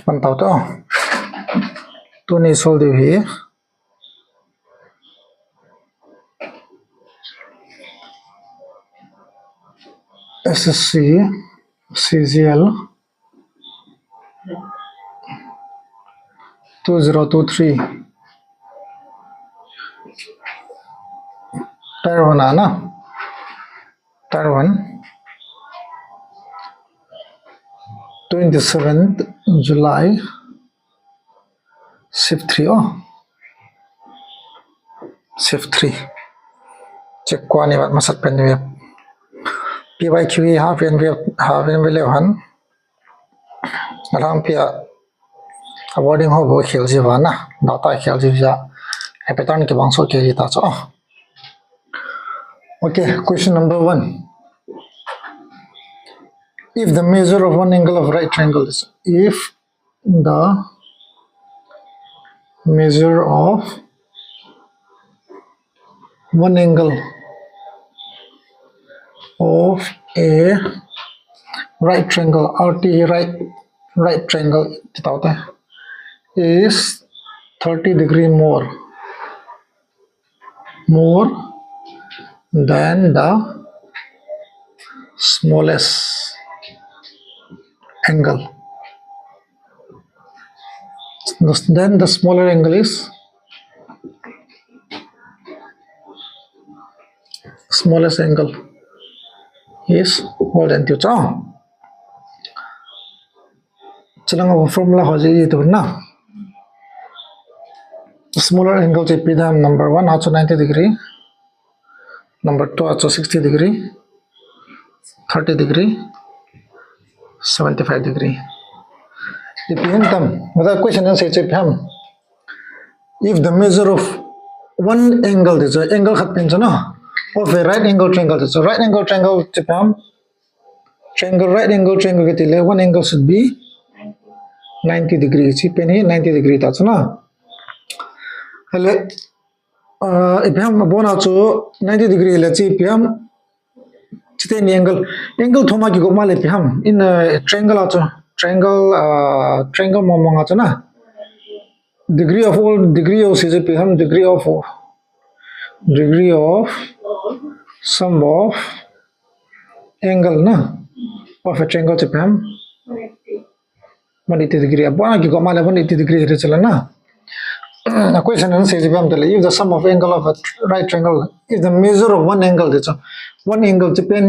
one tau to tu ni sol de hi SSC CGL 2023 tier 1 ana tier 1 27th July shift 3 shift 3 check kwani wat masat pen we PYQ half and we han alam pia awarding ho bo khel ji wana data khel ji ja pattern ke bangso ke ji ta cho okay question number 1 if the measure of one angle of right triangle is if the measure of one angle of a right triangle RT right triangle is 30 degree more than the smallest angle. Then the smaller angle is smallest angle is more than 2. Chalang formula ho ji to na smaller angle je pidam number 1 also 90 degree, number 2 also 60 degree, 30 degree, 75 degree. If the question is if the measure of one angle is angle of a right angle triangle, so right angle triangle right angle triangle one angle should be 90 degree. 90 degree that's na. If bona 90 degree let's see angle thoma ki go male in triangle triangle momong na degree of degree of sum of angle na of a triangle 180 degree bona ki go male 180 degree re chala na. The question says if the sum of angle of a right triangle is the measure of one angle, one angle theta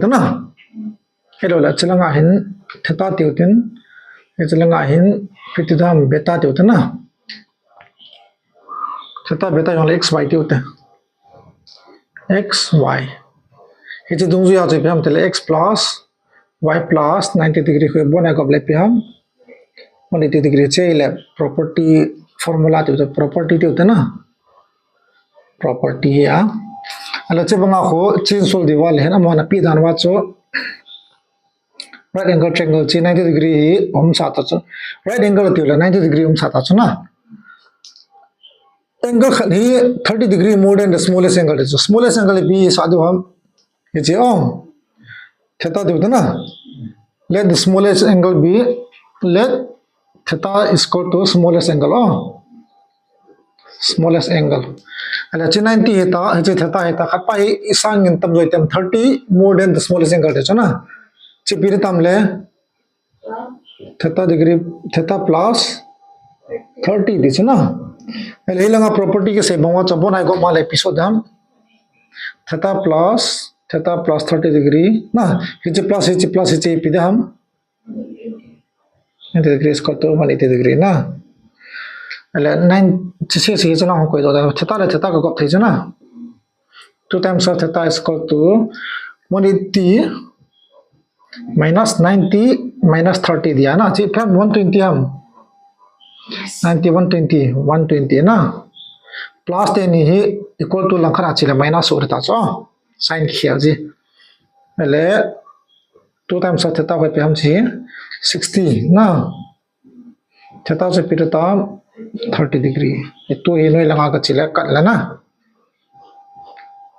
na hello la chalanga hin theta tiutin chalanga hin pitidam beta tiutna theta beta yong x y tiut x y it is dungju ya jepam tele x plus y plus 90 degree ko bona ko ble pam 180 degree chele property formula to the property to na property ya ala che banga ho chin sol diwal hen amona pi dan wa cho right angle triangle 90 degree sa ta cho right angle to 90 degree sa ta cho na angle khani 30 degree more than the smallest angle is smallest angle b sa do ham ye che theta do na let the smallest angle be let theta is equal to smallest angle smallest angle and 90 theta khat pa isang in tam joitem 30 more than the smallest angle de chona chipir tamle theta plus 30 de chona ele langa property ke se bangwa chabona go mal episode dam theta plus 30 degree na h plus pidam 90 degree is equal to 180 degree na ele 9 se jana ko do theta ko thai jana 2 times of theta is equal to 180 minus 90 minus 30 दिया ना जी फिर 120 हम 90 120 ना plus 10 ही equal to लंखरा चिले minus और ता चो साइन खिया जी ले 2 times of theta पे हम छी 60 ना theta से फिर ता 30 degree ये तो ये नो लगा का चिले कट लेना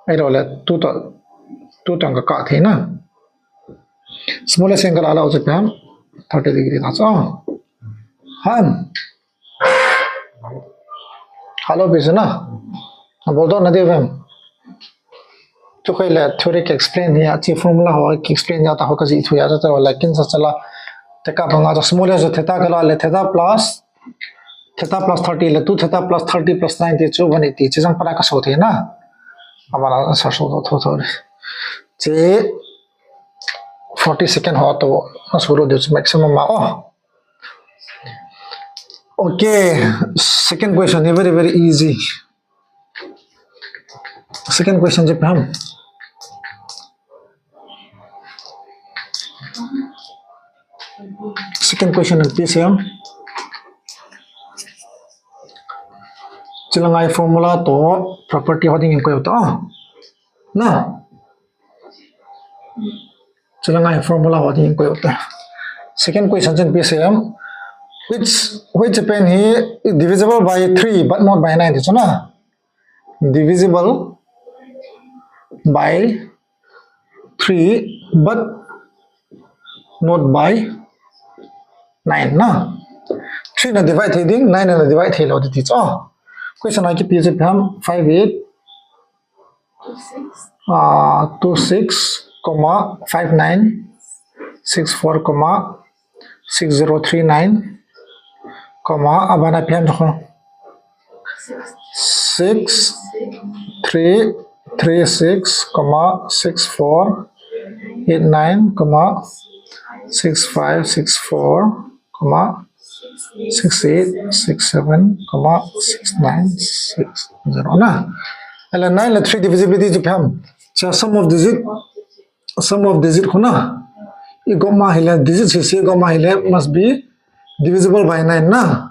ए रोले 2 टंग का थे ना smallest angle आला हो सकता है 30 degree that's all. Hello Bizana. Bodo na devem. To koi le theory ke explain ya chi formula ho ke explain ya ta ho ka ji thu ya ta wala kin sa chala teka banga jo small as theta kala le theta plus 30 le 2 theta plus 30 plus 90 chu bani ti chi jang para ka so the na amara sa so tho tho che 40 second ho to asuro de maximum ma oh. Okay, second question is very easy. Second question je paham. Second question is this here. Chilangai formula to property hoding in ko to. Na. Chilangai formula hoding in ko to. Second question is this here. Which pen here is divisible by 3 but not by 9 so na. Divisible by 3 but not by 9 na. 3 na divide heading 9 na divide head lo ti cho. Question I keep using 5 8 26 59 64 6039 abana PM 6 3 3 6 64 89 65 64 68 67 69 60 na. And 9 le 3 divisibility to PM. Sum of digit khuna. I gomma hile digit se gomma hile must be divisible by 9 na.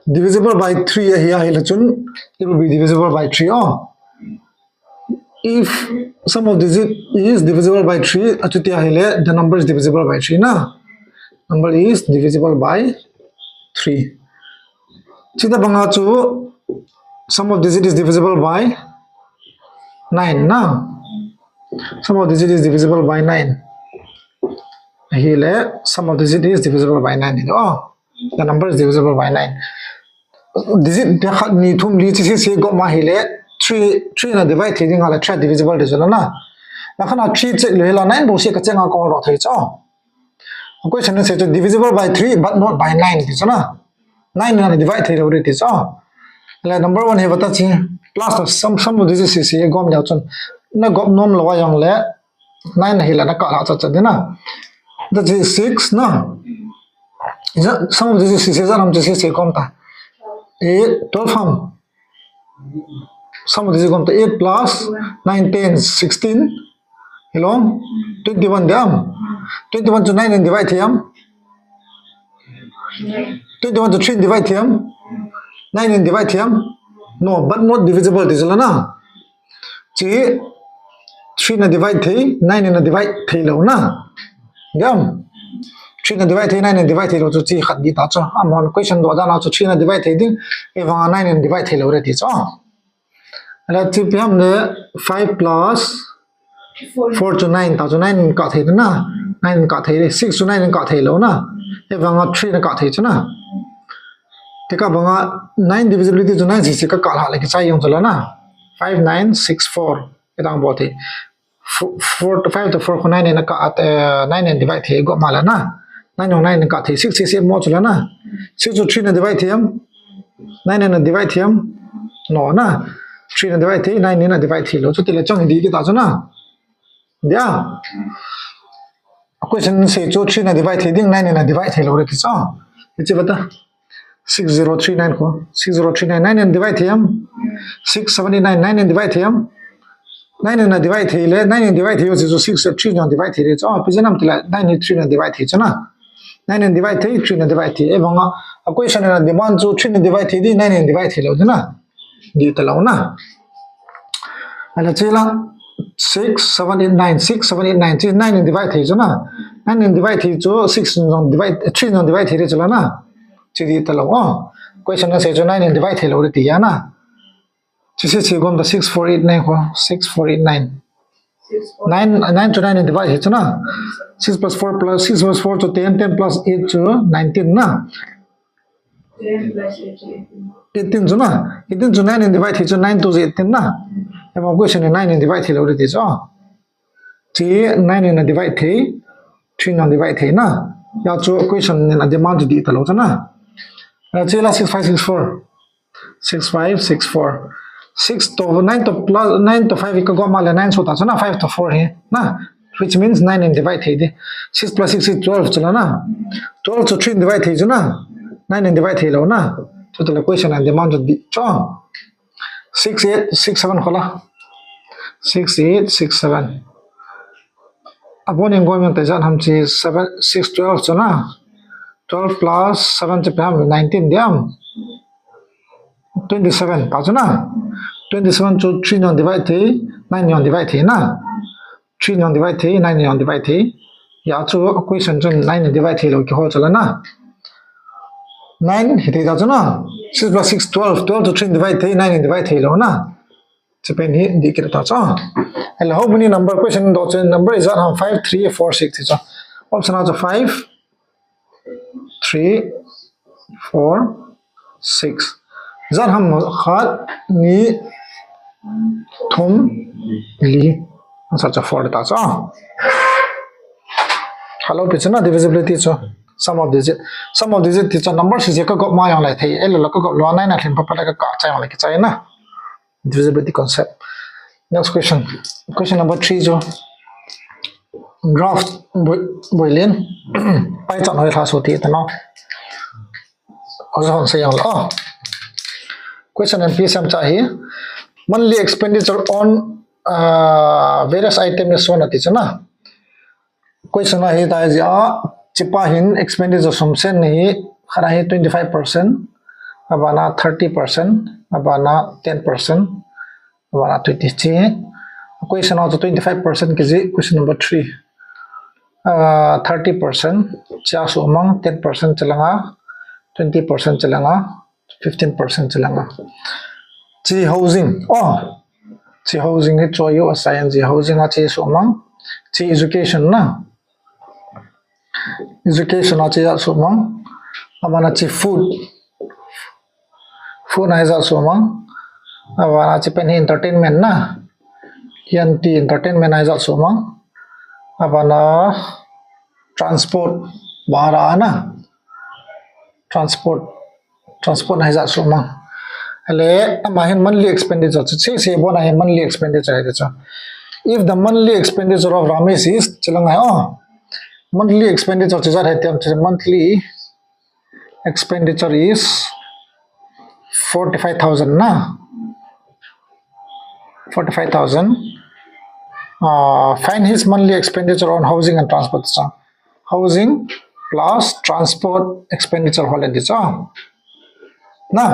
Divisible by 3 here hile chun it will be divisible by 3 oh. If sum of digit is divisible by 3 achutia hile the number is divisible by 3 na. Number is divisible by 3. Chita banga chu sum of digit is divisible by 9 na. Sum of digit is divisible by 9. Here sum of digit is divisible by 9. Oh, the number is divisible by 9. Digit ni thum li chi se go ma hele 3 na divide thing ala 3 divisible de na. Na khana 3 check le la 9 bo se ka chenga ko ro thai cho. Question is divisible by 3 but not by 9 is na. 9 na divide thai ro ti cho. La number 1 he bata chi plus sum of digit se gom ja chon na gom nom lo wa yang le 9 hi la na ka la cha cha de na. That is 6 na. Sum of digit se am se gom ta 8 12 ham. Sum of digit gom ta 8 plus 9 10 16 hello 21 dam 21 to 9 and divide him 21 to 3 divide him 9 and divide him no but not divisible this na chi 3 na divide thi 9 na divide thi lo na dam 3 na divide thi 9 and divide thi lo chu chi khat di ta cho amon question do da na chu 3 na divide thi ding eva 9 and divide thi lo re ti cho ala chi pm ne 5 plus 4 to 9 ta cho 9 ka thi na 9 ka thi 6 to 9 ka thi lo na eva 3 na ka thi cho na tika banga 9 divisibility to 9 si ka la le ki chai yong chola na 5 9 6 4 etang bo thi 4 to 5 to 4 ko 9 na ka 9 and divide thi go mala na 9 on 9 ka thi 6 6 mo chola na 6 to 3 na divide thi 9 na divide thi no na 3 na divide thi 9 na divide thi lo chu ti le chang di ki ta cho na dia question se chu 3 na divide thi ding 9 na divide thi lo re ki cha chi bata 6039 ko 6039 9 and divide him 679 9 and divide him 9 and divide hele 9 and divide he was 6 3 and divide he so pijanam tila 9 and 3 and divide he chana 9 and divide he 3 and divide he ebanga equation na demand chu 3 and divide he 9 and divide he lo na di tala na ala chela 6 7 8 9 6 7 8 9 9 and divide he chana 9 and divide he chu 6 and divide 3 and divide he chala na chidi tala oh question na se 9 and divide he lo ri ti ya na chi se gom da 6489 ko 6489 9 to 9 in divide hichu na 6 plus 4 plus 6 plus 4 to 10 10 plus 8 to 19 na 10 plus 8 to 18 chu na 18 to 9 in divide hichu 9 to 18 na ema question 9 in divide hilo ri chu chi 9 in divide thi 3 in divide thi na ya chu question in demand di ta lo cha na chi la 6564 6564 6 to 9 to plus 9 to 5 equal to 9 so that's na 5 to 4 here na which means 9 in divide here 6 plus 6 is 12 chala na 12 to 3 in divide here na 9 in divide here na so the equation and the amount of the 6 8 6 7 khola 6 8 6 7 upon going to exam ham chi 7 6 12 chala 12 plus 7 to 19 diam 27 ta na 27 to 3 non divide thi 9 non divide thi na 3 non divide thi 9 non divide thi ya chu equation chen 9 divide thi lo ki ho chala na 9 hi ta na 6 plus 6 12 12 to 3 divide thi 9 divide thi lo na chepen hi di ki ta cha and how many number question do chen number is on 5 3 4 6 cha option is 5 3 4 6 zan ham khat ni thum li such a for ta cha hello pichna divisibility cha sum of digit teacher numbers is ka go ma yang lai thei el lo ka go lo nai na thin pa pa ka ka cha yang lai ki chai na divisibility concept next question number 3 jo graph boilen pai cha noi tha so ti ta no ozon se yang lo question and piece am cha hi monthly expenditure on various items is shown ati chana question hi ta ja chipa hin expenditure sum sen ni khara hi 25% abana 30% abana 10% abana 20 question also 25% kiji question number 3 30% cha so among 10% chalanga 20% chalanga 15% chalanga chi housing chi housing he choyo assign chi housing a chi so among chi education na education a chi so among amana chi food na is also among amana chi pen entertainment na ent entertainment is also among amana transport bara na transport na is also among ale amahin monthly expenditure se bona hai monthly expenditure hai cha if the monthly expenditure of Ramesh is chalanga monthly expenditure cha hai monthly expenditure is 45,000 na 45,000 find his monthly expenditure on housing and transport cha housing plus transport expenditure hole cha na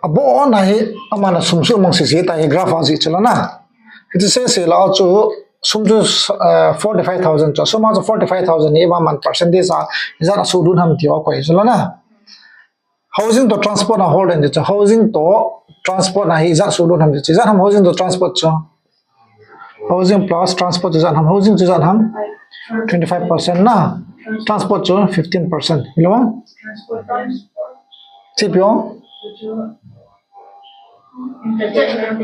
abo na hi amana sumsu mang si ta hi graph aji chala na it says la chu sumju 45,000 cha suma 45,000 eva man percentage a is so dun ham tio ko chala na housing to transport na hold and cha housing to transport na hi is so dun ham cha is ham housing to transport cha housing plus transport is ham housing is ham 25% na transport cha 15% hello chipyo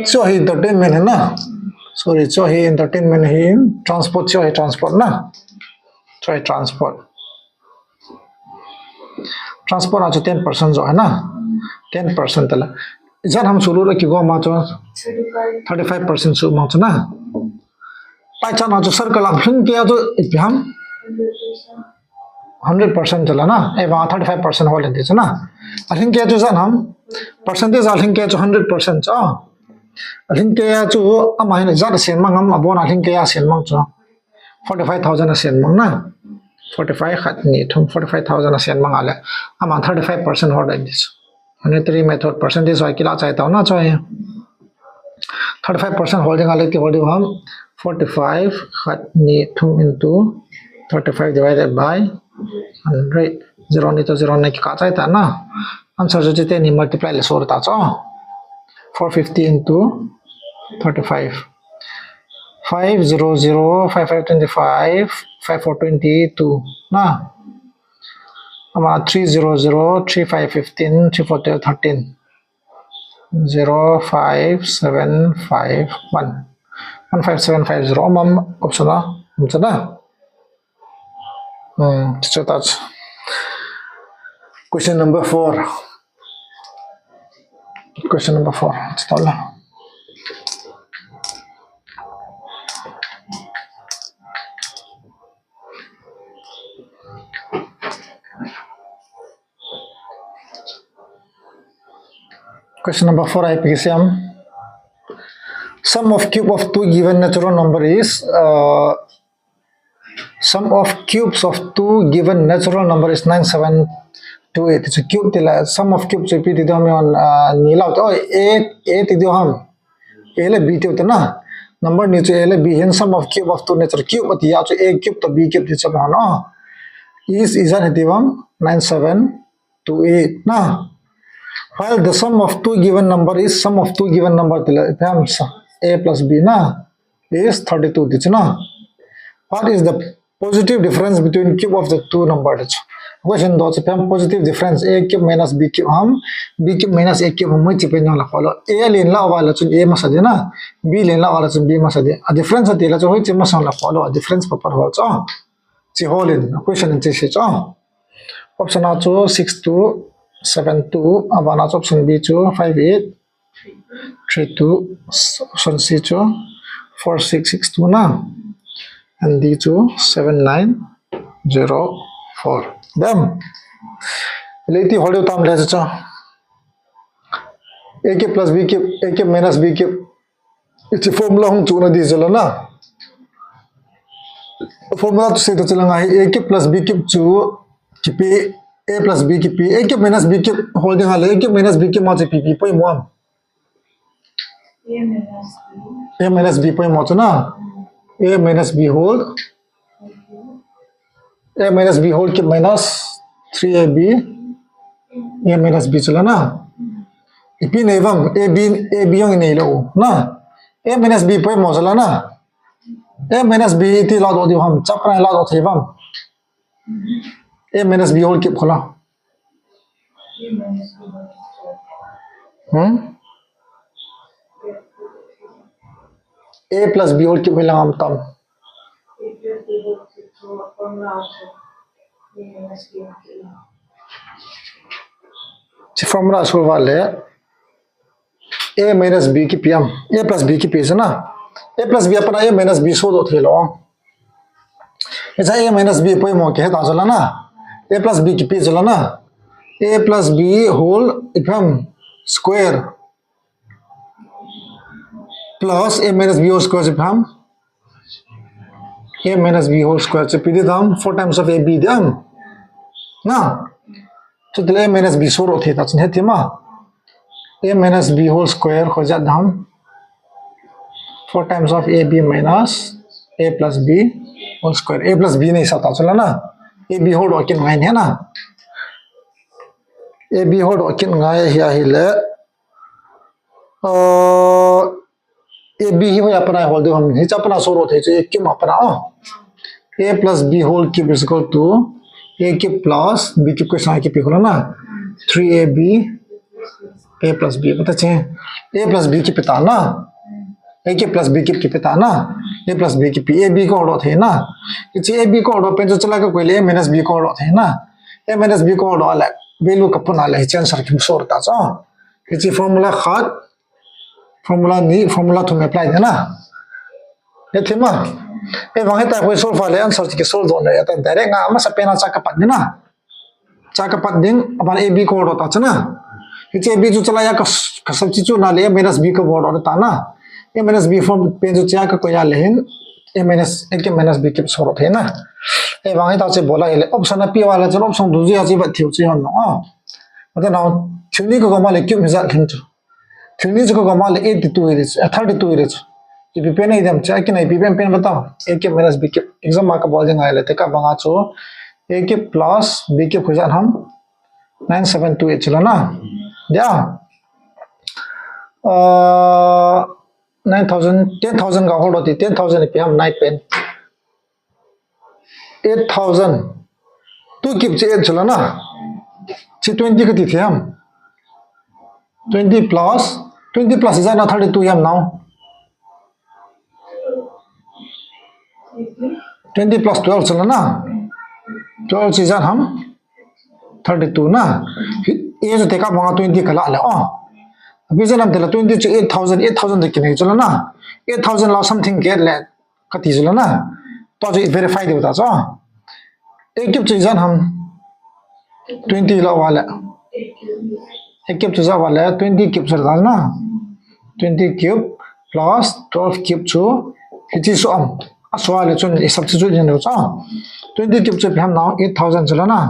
so he entertainment hai na sorry so he entertainment he transport so he transport na so he transport acha 10% jo hai na 10% tala jan ham sulu ra ki go ma cho 35% su ma cho na pai cha na jo circle am hin ke jo ipham 100% chala na eva 35% hole de cha na ahin ke jo jan ham percentage ahin ke jo 100% cha ahin ke jo ama hin ja sen mangam abona ahin ke ya sen mang cha 45,000 sen mang na 45 khat ni thum 45,000 sen mang ale ama 35% hole de monetary method percentage wa kila chai ta na cha 35% holding ale ki holding ham 45 khat ni thum into 35 divided by 100 0 ni to 0 ni ka chai ta na answer jo te ni multiply le sor ta cha 450 into 35 500 5525 5422 na ama 300 3515 3413 05751 15750 amam option na so that's question number 4. Question number 4. Question number 4 I PCM. Sum of cube of two given natural number is sum of cubes of two given natural number is 9728. It's a cube tila sum of cubes repeat it on nila oh 8 it ham a b to na number niche a b and sum of cube of two natural cube but ya to a cube to b cube this no is an itivam 9728 na. While the sum of two given number is sum of two given number a plus b na is 32 this na. What is the positive difference between cube of the two numbers? Question dots positive difference a cube minus b cube b cube minus a cube мы теперь на follow a len la wala chun a masade na b len la wala chun b masade a difference atela cho hoi chima sang la follow a difference papar ho cha chi holin question in chi cha option a cho 6272 abana option b cho 5832 option c cho 4662 na and d to 7904 them leti hodu tam le cha a cube plus b cube a cube minus b cube it's a formula hung chu na di jala na formula to se to chalanga a cube plus b cube chu kipi a plus b kipi a cube minus b cube holding hal a cube minus b cube ma che pp poi mo a minus b poi mo na a minus b whole cube minus 3ab a minus b chala na ipi nevam ab yung inelo na a minus b poi mo chala na a minus b ti la do di ham chapra la do thevam a minus b whole cube khola a plus b whole cube hilang tam si formula solve le a minus b की pm a plus b की p है ना a plus b अपना a minus b सो दो थे लो ऐसा a minus b कोई मौके है तो चला ना a plus b की p चला ना a plus b whole इधम square plus a minus b whole square इधम a minus b whole square से पीड़ित हम 4 times of a b दम ना तो दिले a minus b सो रोते था चुने थे माँ a minus b whole square हो जाता हम 4 times of ab minus a plus b whole square a plus b नहीं साता चला ना ab whole वाक्य ngain है ना ab whole वाक्य ngain हिया हिले ab ही वही अपना होल दो हम हिच अपना सो रोते जो एक क्यों अपना a plus b whole cube is equal to a cube plus b cube को साथ क्यूब होगा ना 3ab a plus b पता चले a plus b की पिता ना a cube plus b cube की पिता ना a plus b की p a b को ऑर्डर थे ना इसे a b को ऑर्डर पे जो चला का कोई ले a minus b को ऑर्डर थे ना a minus b को ऑर्डर अलग वैल्यू कपूर ना ले चेंज सर्किट में सोर ताज़ा इसे फॉर्मूला खाद फॉर्मूला नहीं फॉर्मूला तुम्हें अप्लाई देना ये थे माँ ये वहाँ तक कोई सोल्व वाले आंसर के सोल्व दोनों या तो डायरेक्ट आम सपेना चाकपत देना चाकपत दिन अपन a b को ऑर्डर ताज़ा ना इसे a b जो चला या कसब चीज़ ना ले minus b को ऑर्डर ताना a minus b फॉर्म पे जो चाक को या लेन a minus b के सोर थे ना ये वहाँ तक से बोला ये ऑप्शन p वाला जो ऑप्शन दूसरी आजी बात थी उसे हम ना मतलब ना थ्योरी को कमाल क्यों मिजाज खिंचो थ्योरी को कमाल 82 है 32 है ये भी पेन एकदम चाहे कि नहीं भी पेन बताओ a के minus b के एग्जाम मार्क बोल देंगे आये लेते का बंगा चो a के plus b के खुजान हम 9728 चला ना या 9,000 10,000 का hold होती 10,000 पे हम 9 पेन 8,000 2 कीप से 8 चला ना 20 का थी हम 20 plus is ना 32 हम now 20 plus 12 चला ना 12 is हम 32 ना ये जो देखा वहाँ 20 का ला अभी जब हम तेरा 20 जो 8,000 तक नहीं चला ना 8,000 ला something get ले कती चला ना तो जो verify दे बता सो एक किप चीज़ हम 20 ला वाला एक किप चीज़ वाला 20 किप चला ना 20 किप plus 12 किप चो किसी सो हम असवाल चुन इस सब चीज़ जो होता 20 किप चो पे हम नाउ 8,000 चला ना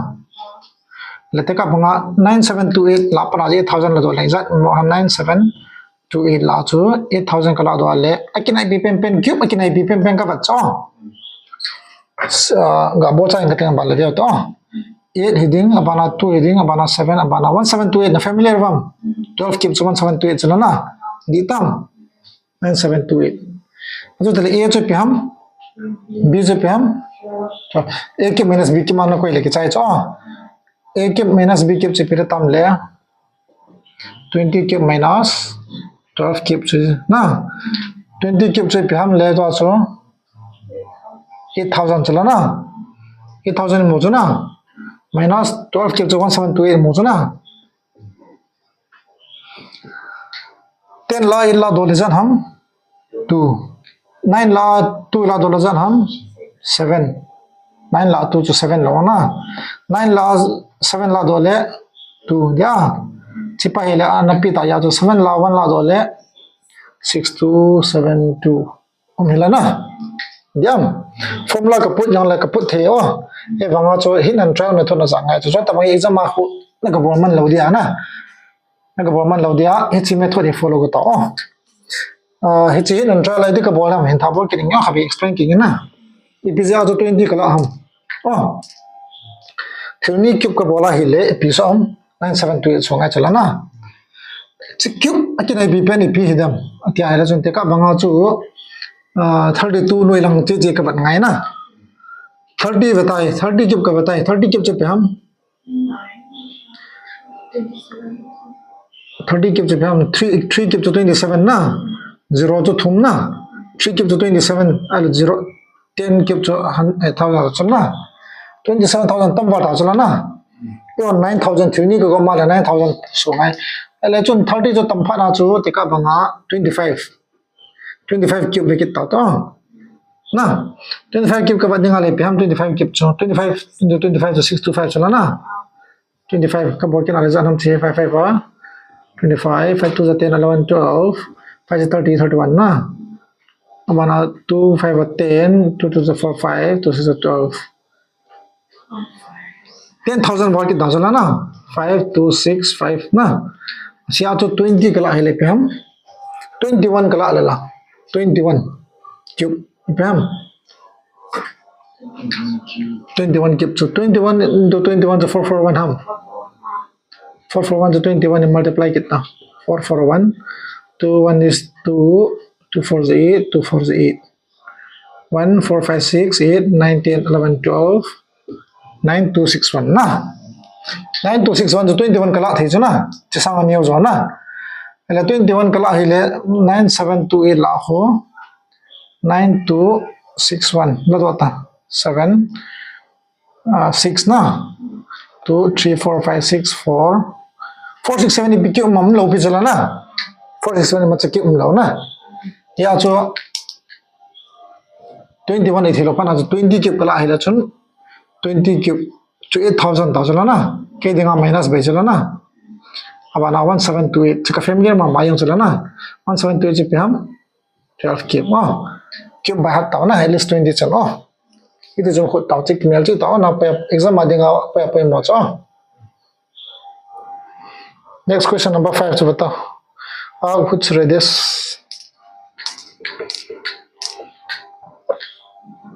लेते का बंगा 9728 ला पर आज 8,000 ला दो ले जात हम 9728 ला चो 8,000 का ला दो ले अकिनाई बी पेन क्यूब अकिनाई बी पेन का बच्चा गबो चा इनका तेंगा बाले दिया तो 8 heading abana 2 heading abana 7 abana 1728 na familiar bam 12 keep 1728 चला ना दीता 9728 जो तले ए जो पे हम बी जो पे हम ए के माइनस बी के मान कोई लेके चाहिए चो a cube minus b cube से फिर तम ले 20 cube minus 12 cube से ना 20 cube से फिर हम ले तो आसो 8,000 चला ना 8,000 मौजू ना minus 12 cube से 1728 मौजू ना 10 ला 1 ला 2 ले जान हम 2 9 ला 2 ला 2 ले जान हम 7 9 ला 2 to 7 लो ना 9 ला 7 ला 2 ले 2 या चिपा ही ले नपी ता या तो 7 ला 1 ला 2 ले 6272 मिला ना यम फॉर्मूला का put yang la ka put the o e banga cho hin and trial method na sang ai cho ta mai exam ma khu na ka borman lo dia na ka borman lo dia he chi method e follow ka ta o he chi hin and trial ai ka bol ham hin tha bol ki ning ha bi explain ki na e pizza jo 20 ka la ham o thirni cube ka bola hi le episode हम 9728 songa chala na cube akinai bi pen pi hidam atia hala chun te ka banga chu 32 noi lang che ka bat ngai na 30 बताए 30 cube का बताए 30 cube पे हम 30 cube पे हम 3 cube to 27 ना 0 to थुम ना 3 cube to 27 al 0 10 cube to 1000 चलना 27,000 तम बात चला ना यो 9,000 थ्री को माले 9,000 सोंगाई एले चुन 30 जो तम फाना चो तेका बंगा 25 क्यूब लेके ता तो ना 25 क्यूब का बाद निकाले पे हम 25 क्यूब चो 25 into 25 to 625 चला ना 25 का बोल के नाले जान हम 355 आ 25 5 to 10 11 12 5 to 30 31 ना अब ना 2 5 10 2 to 4 5 2 6 12 10,000 बार की दाचला ना 5 2 6 5 ना सिया तो 20 कला है ले पे हम 21 कला ले ला 21 क्यूब पे हम 21 क्यूब तो 21 into 21 to 441 हम 441 to 21 मल्टीप्लाई कितना 441 2 1 is 2 2 4 is 8 2 4 is 8 1 4 5 6 8 9 10 11 12 9261 ना 9261 जो 21 कला थी जो ना जिसका नियो जो ना એટલે 21 कला हिले 9728 ला हो 9261 लदोता 7 6 ना 2 3 4 5 6 4 467 बिके मम लो भी चला ना 467 मत के लो ना या जो 21 थी लो पाना जो 20 के कला हिले चुन 20 क्यूब जो 8,000 था चला ना के देगा माइनस भाई चला ना अब ना 1728 इसका फैमिली में मायंग चला ना 1728 पे हम 12 क्यूब क्यूब बाहर था ना एटलीस्ट 20 चलो इधर जो खुद ताऊ चिक मेल चिक ताऊ ना पे एग्जाम आ देगा पे मौजो नेक्स्ट क्वेश्चन नंबर 5 जो बताओ आप कुछ रेडियस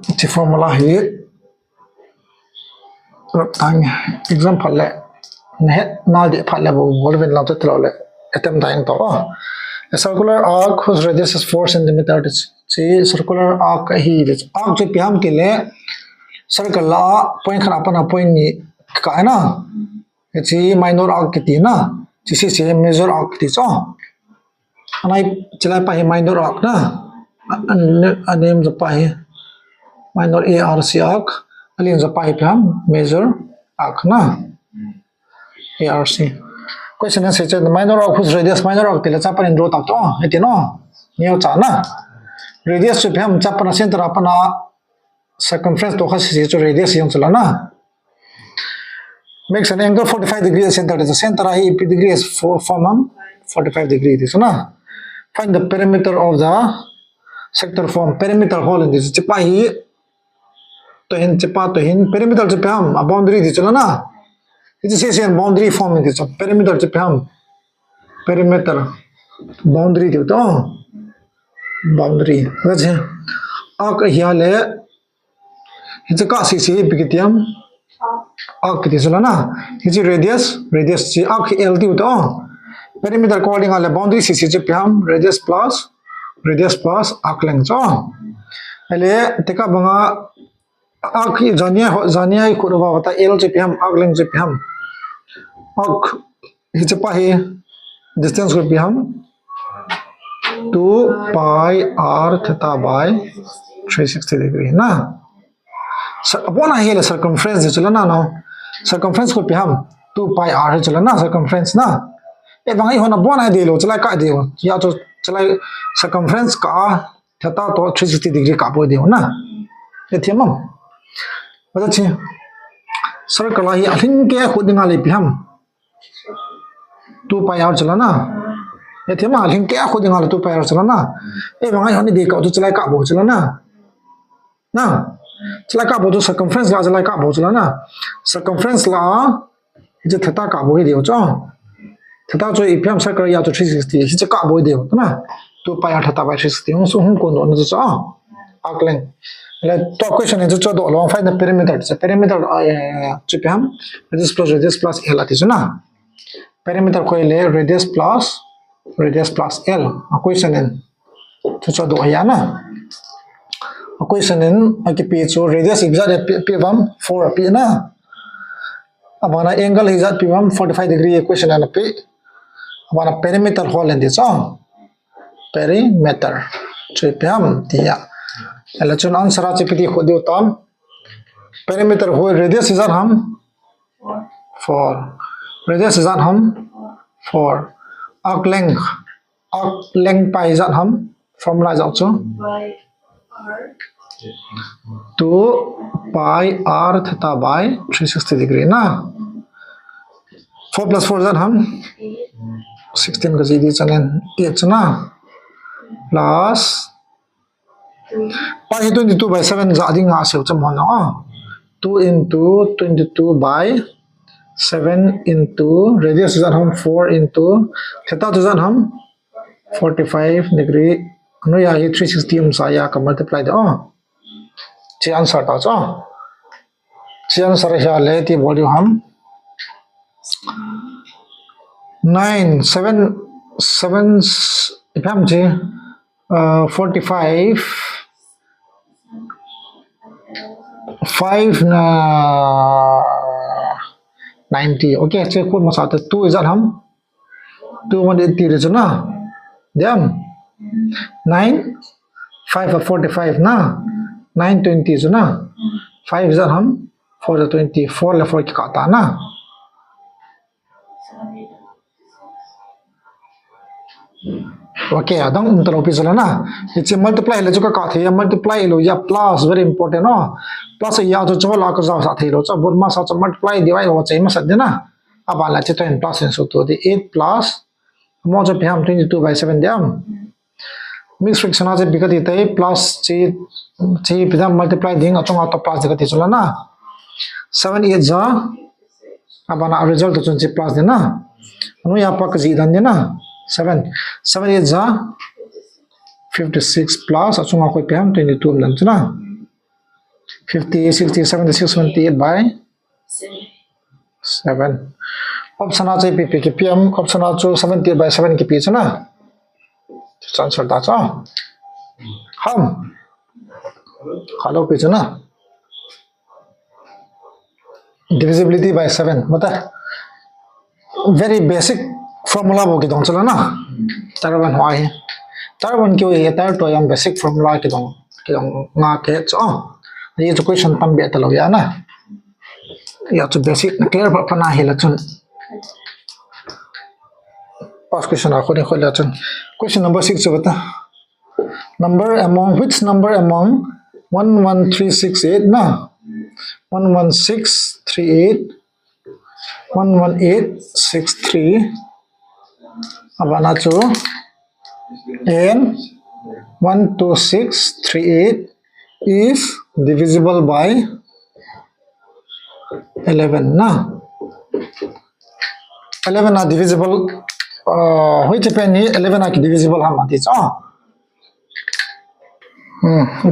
इस फॉर्मूला है tang exam phalle ne na de phalle bo bolven la to le atem time to A circular arc whose radius is 4 centimeter. See circular arc he is arc जो पिहाम के लिए circle ला point खना अपना point ni का है ना ये minor arc किती ना जिसे से major arc किती so अनाइ चला पाहे minor arc ना अनेम जो पाहे minor ARC arc अलियन जो पाहे पिहाम major arc ना ARC question is the minor arc whose radius minor arc tela chapa in draw ta to etino neo cha na radius to pham chapa na center apana circumference to khasi to radius yung chala na makes an angle 45 degrees center is the center hi degree is form 45 degrees this na find the perimeter of the sector form perimeter hole in this chapa hi to hin perimeter to pham a boundary this chala na this is a boundary form in this perimeter to pham perimeter boundary to boundary that's it arc here le it's a casi si bigitiam arc this na it's radius chi arc l to perimeter calling all boundary si si pham radius plus arc length so ele teka banga arc zania kurwa wata l to pham arc length to pham arc it's a pahi distance will be 2 pi r theta by 360 degree na so upon a here circumference chala na no circumference ko piham 2 pi r chala na circumference na e bangai hona bona de lo chala ka de ya to chala circumference ka theta to 360 degree ka bo de na e thiamam bada chi circle hi ahin ke khudinga le piham 2 pi r chala na ये थे माल हिंग क्या खुद इंगाल तो पैर चला ना ये वहाँ यहाँ नहीं देखा तो चला का बहुत चला ना चला का बहुत तो circumference ला चला का बहुत चला ना circumference ला ये थीटा का बहुत ही दियो चो थीटा जो इप्पी हम सर्कल या तो 360 ये का बहुत दियो तो ना तो पाया थीटा by 360 हम सो हम कौन दोनों तो चो arc length ले तो question है जो चो दो long find the perimeter so perimeter जो पे हम radius plus L आती है ना perimeter को ले radius plus L equation in to cho do ya na equation in aki p cho radius exact p bam 4 p na amana angle exact p bam 45 degree equation and p amana perimeter hole in this perimeter so p am dia ala chon answer a chepiti khodi tam perimeter hole radius is हम 4 radius is हम 4 arc length pi is हम formula is also by r 2 pi r theta by 360 degree na 4 plus 4 is हम 16 का GD चलन 8 ना plus pi 22 by 7 जादी nga से उच्च Mona 2 into 22 by 7 into radius is हम 4 into theta is हम 45 degree नो या ये 360 हम सा या का multiply दे चे आंसर ता चे आंसर है ले ती वैल्यू हम 9 7 if हम जे 45 5 na 90 okay चे कोड मसा 2 is हम 280 रे ना Them 9 5 of 45 na 920 so na 5 is हम 4 the 20 4 le 4 की काटा ना okay adang उन्तर ऑफिस ला ना इसे multiply ले जो का थे या multiply लो या plus very important no plus या जो जो ला को जाओ साथे लो जो बोल मा सा multiply divide हो चाहिए मत देना अब आला चे तो plus in so to the 8 plus more जो पे हम 22 by 7 दे हम mix fraction आज बिका देते हैं plus चे पे हम multiply देंगे तो आप तो plus दिखा दे चला ना 7 8 जा अब आना result तो चुन plus देना नो यहाँ पर किसी इधर देना 7 8 जा 56 plus अच्छा कोई पे हम 22 ना चला 50 60 76 78 by 7 option आज पे के पी हम option आज 70 by 7 के पीछे ना answer that's all. Hello page na. Divisibility by 7 mata very basic formula bo ki dong chala na tarban hoi tarban kyo ye tar to yam basic formula ki dong nga ke cho ye question tam be ta lo ya na ya to basic clear pa na hela chun past question a khone khole chun question number 6 bata which number among 11368 na 11638 11863 abana chu and 12638 is divisible by 11 na 11 are divisible which penny 11 are divisible hamati cha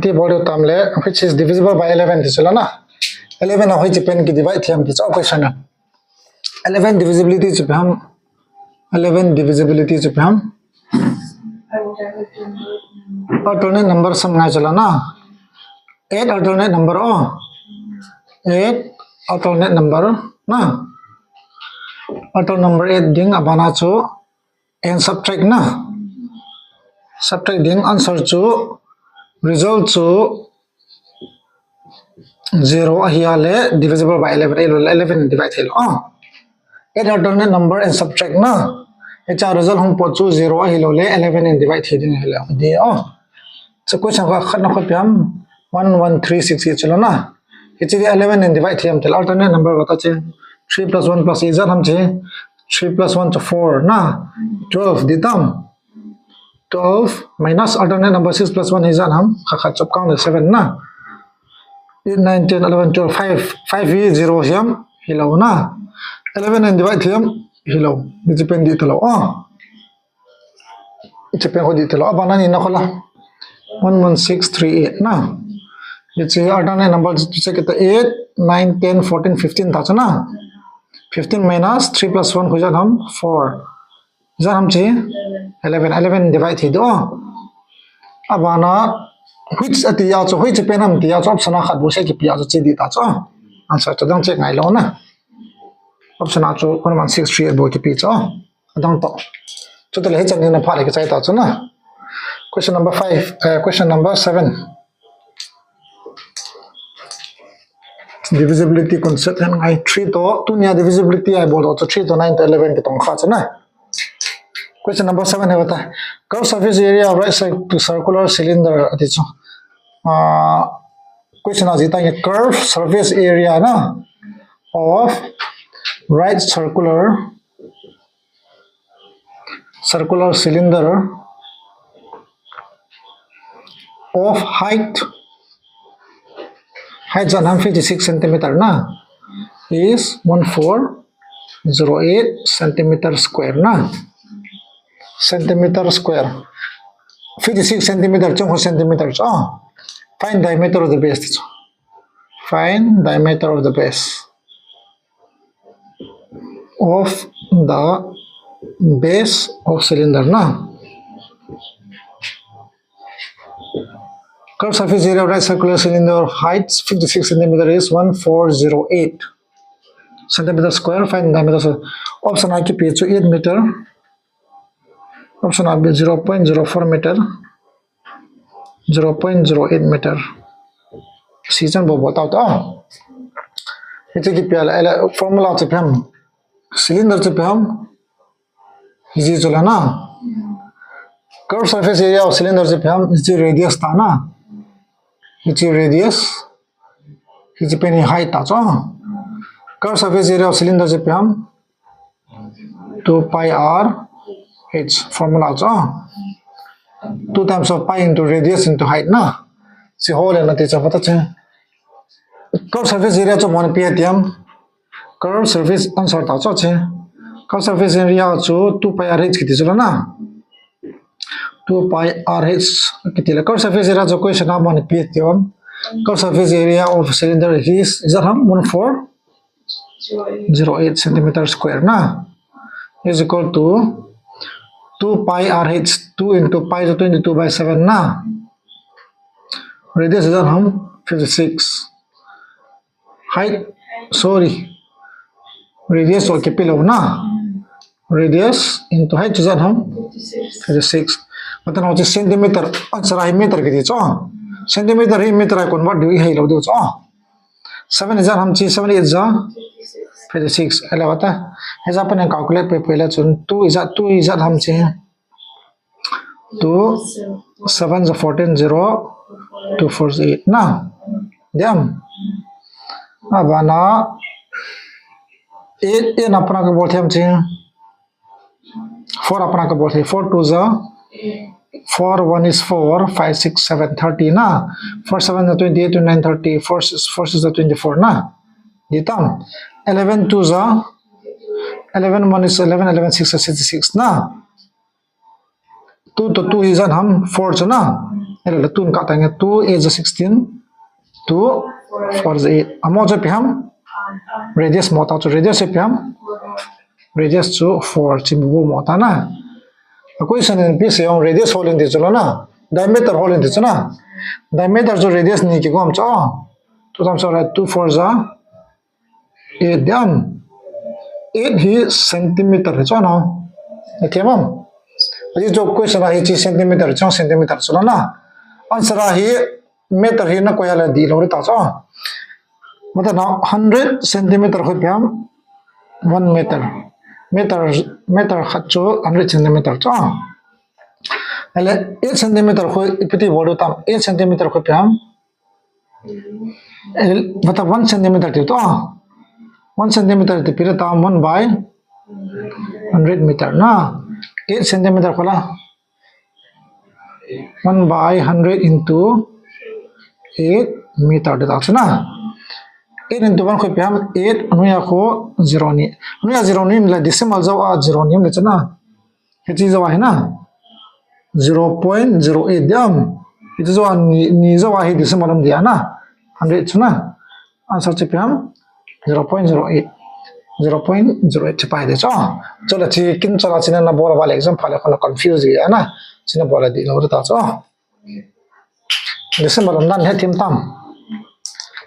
the body tamle which is divisible by 11 this na 11 are which pen ki divide thiam ki cha question 11 divisibility chu ham 11 divisibility chu ham alternate number sum na chala na 8 alternate number 8 alternate number na alternate number 8 ding abana chu and subtract na subtract ding answer chu result chu 0 hiale divisible by 11 divide helo 8 alternate number and subtract na echa result hum po chu 0 hilo le 11 and divide heding helo di so question ka khatna khat pyam 11368 chalo na echi 11 and divide thiam tel alternate number bata che 3 plus 1 plus is ham che 3 plus 1 to 4 na 12 ditam 12 minus alternate number 6 plus 1 is ham khat chop count 7 na 8 9 10 11 12 5 is 0 hiam hilo na 11 and divide hiam hilo depend di telo it's a pen ho di telo abana ni nakola 11638 na it's a alternate number check it 8 9 10 14 15 ta na 15 minus 3 plus 1 ho jan ham 4 jan ham che 11 divide hi do abana which at ya cho which pen ham dia cho option khat bo se ki pia cho che di ta cho answer to dang check ngai lo na option a cho 11638 bo ki pi cho dang to to the he chan na pha le ki chai ta cho na question number 5 question number 7 divisibility concept and I 3 to 2 nya divisibility I bol to 3 to 9 to 11 ki tong kha cha na question number 7 hai bata curved surface area of right side to circular cylinder ati cho question a jita ye curved surface area na of right circular cylinder of height janam 56 centimeter na is 1408 centimeter square na centimeter square 56 centimeter chung centimeter find diameter of the base find diameter of the base of the base of cylinder na curved surface area of right circular cylinder height 56 centimeter is 1408 centimeter square find diameter option A ki ph 8 meter option A 0.04 meter 0.08 meter season bo botao ta ite ki pya formula che pham cylinder che pham easy chola na curved surface area of cylinder che pham is the radius ta na is radius is penny height ta cho curved surface area of cylinder che pham 2 pi r h formula cho 2 times of pi into radius into height na si whole na te cha pata che curved surface area cho mon pi atiam curved surface answer ta cho che curved surface area cho 2 pi r h ki chula na 2 pi r h ki tila curved surface area cho question na mon pi atiam curved surface area of cylinder is that ham 1408 centimeter square na is equal to 2 pi RH 2 into pi is 22 by 7 na. Radius is हम 56. Height, sorry, radius और के pillow ना. Radius into height is हम 56. मतलब होते centimeter अच्छा रहा meter के दिए चो. Centimeter ही meter है convert दिए है लो दियो चो. 7 is हम ची 7 is 56. ऐला बता. ऐसा अपन calculate पे पहले चुन 2 is हम ची 2 7 is 14 0 2 4 8 ना. Diam. अब आना 8 8 अपना के बोलते हम ची 4 अपना के बोलते 4 2 is 4 1 is 4 5 6 7 30 ना. 4 7 is 28 to 9 30 4 is 24 ना. ये तम 11 2 is 11 1 is 11 11 6 is 66 ना. 2 to 2 is हम 4 च ना. ऐला 2 का तांगे 2 is 16 2 4 is 8. अमो जो पे हम radius मोटा जो radius पे हम radius जो 4 चिम्बू मोटा ना. कोई सन पे से हम radius होल इंदे चलो ना. diameter होल इंदे चलो ना. diameter जो radius नहीं की को हम चो. तो हम सो 2 4 is 8 दियम 8 ही सेंटीमीटर है चो ना. ओके हम ये जो क्वेश्चन है ची सेंटीमीटर चो सेंटीमीटर चलो ना. आंसर है मीटर ही ना कोई वाला दी लो रे ताचो. मतलब ना 100 सेंटीमीटर हो पे हम 1 मीटर खच्चो 100 सेंटीमीटर चो. अले 8 सेंटीमीटर हो इपति बोलो तम 8 सेंटीमीटर हो पे हम मतलब 1 सेंटीमीटर तो 1 सेंटीमीटर तो फिर तम 1 by 100 मीटर ना. 8 सेंटीमीटर खोला 1 by 100 into 8 मीटर देता है ना. 8 into 1 को पे हम 8 अनुया को 0 नहीं अनुया 0 नहीं मिला decimal जो आ 0 नहीं मिला ना. ये चीज़ जो है ना 0.08 दियम ये जो आ नहीं जो आ ही decimal हम दिया ना 100 ना. आंसर चे पे हम 0.08 0.08 छपाई दे चो. चलो ठीक किन चला चिना ना बोला वाले एग्जाम फाले को ना कंफ्यूज गया ना. चिना बोला दी लो ता चो. decimal हम ना है टीम तम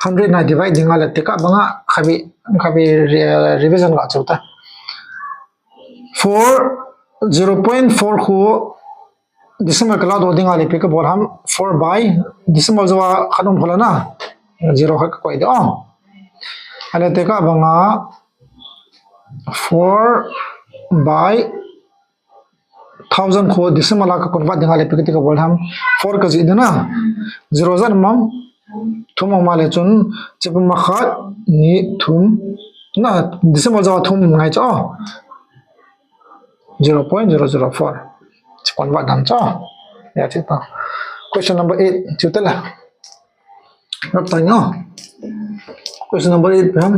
100 ना डिवाइड दिंगा लेते का बंगा कभी रिवीजन का चलता 4 0.4 को decimal कला दो दिंगा ले पे का बोल हम 4 by decimal जो खत्म होला ना 0 का कोई दो अले ते का बंगा 4 by 1000 को decimal का कन्वर्ट दिंगा ले पे का बोल हम 4 का जी ना 0 जन मम थुम माले चुन जब मखत नि थुम ना decimal जो थुम ngay cho 0.004 convert nam cho ya ठीक था. Question number 8 चुतला रब ताइनो. Question number 8 पे हम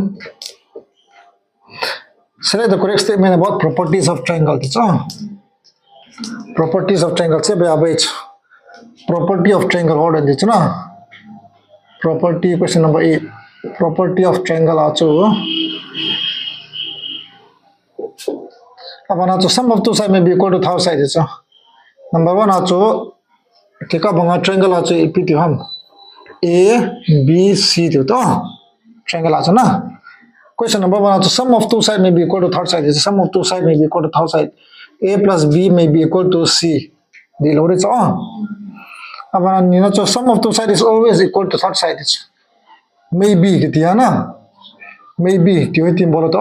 select the correct statement about properties of triangle cho. Properties of triangle से बे आबे property of triangle order दे ना. Property question number 8 property of triangle आचो अब ना तो sum of two sides may be equal to third side चो. number 1 आचो टिका बंगा triangle आचो इपिति हम A B C तो triangle आचो ना. question number 1 आचो sum of two sides may be equal to third side sum of two sides may be equal to third side A plus B may be equal to C di lo रे चो. अब ना तो sum of two sides is always equal to third side maybe कितिया ना maybe त्यो तीन बोलो तो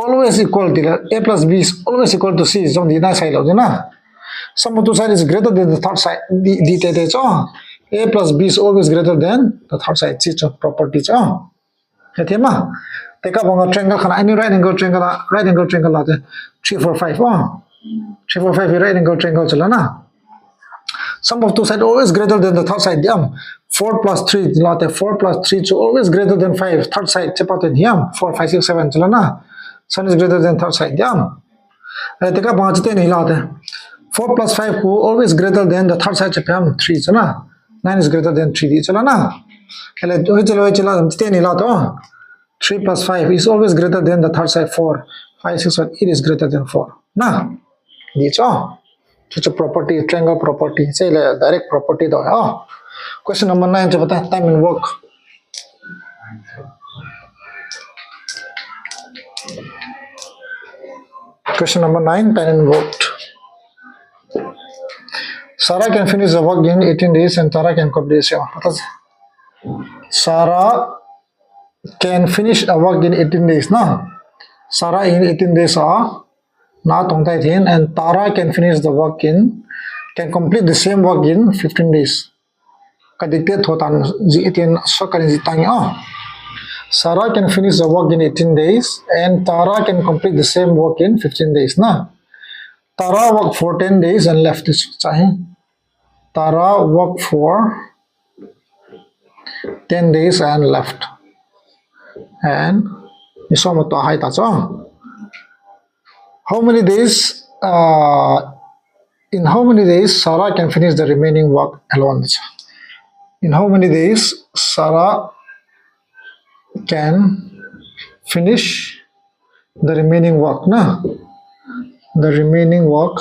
always equal to A plus B is always equal to C जो दीना side लो ना. sum of two sides is greater than the third side दी ते चो A plus B is always greater than the third side ची चो property चो है थे माँ. ते का बंगा triangle खाना any right angle triangle लाते 3 4 5 3 4 5 right angle triangle चला ना. sum of two sides always greater than the third side diam 4 plus 3 latte 4 plus 3 so always greater than 5 third side चपाते diam 4 5 6 7 चला ना. sun is greater than third side diam ते का पांचते नहीं लाते 4 plus 5 को always greater than the third side चपाम 3 चला 9 is greater than 3 दी चला ना. चले चला हम ते नहीं लाते 3 plus 5 is always greater than the third side 4 5 6 7 8 is greater than 4 ना. di cho to property triangle property say le direct property do question number 9 cho bata time and work question number 9 time and work Sarah can finish the work in 18 days and Tara can complete it. Sarah can finish a work in 18 days na. Sarah in 18 days na tong tai thin and Tara can finish the work in can complete the same work in 15 days. Ka dictate thotan ji 18 so kan ji tang Sarah can finish the work in 18 days and Tara can complete the same work in 15 days na. Tara worked for 10 days and left this chahi. Tara worked for 10 days and left. And isomo to hai ta cho. How many days in how many days Sarah can finish the remaining work alone? In how many days Sarah can finish the remaining work na? The remaining work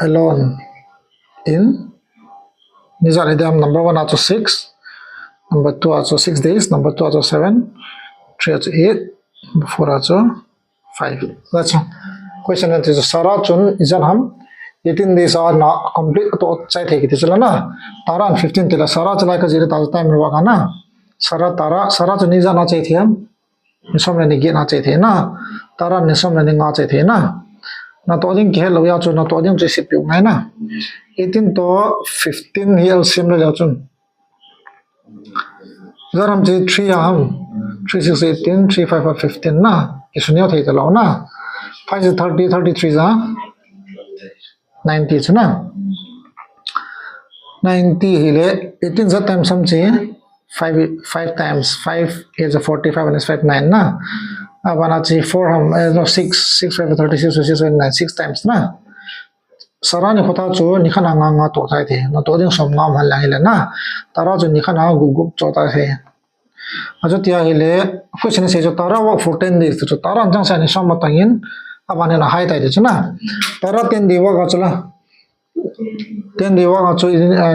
alone in number 1 also 6, number 2 also 6 days, number 2 also 7, 3 also 8, number 4 also 5. That's question answer. Sarah chun isan ham 18 days are not complete to chai the ki chala na Tara 15 tila Sarah chala ka 0 time work na Sarah chun isan na chai thiam nisom ne ge na chai the na Tara nisom ne nga chai the na to ding ke lo ya chu na to ding che sip yu ngai na 18 to 15 hi LCM le chun zaram je 3 3 6 18 3 5 15 na isnyo thei lo na 5 is 30 33 za 90 chuna 90 hile 18 za times sum che 5 times 5 is a 45 and is 5 9 na abana chi 4 ham no 6 5 36 6 9 6 times na sarani khota chu ni khana nga to thai the no to ding som ngam hal la hile na tara chu ni khana gugup cho ta the ajo tia hile question se jo tara work for 10 days chu tara jang sa ni som matangin abane na hai tai de chuna tara 10 day work achula 10 day work achu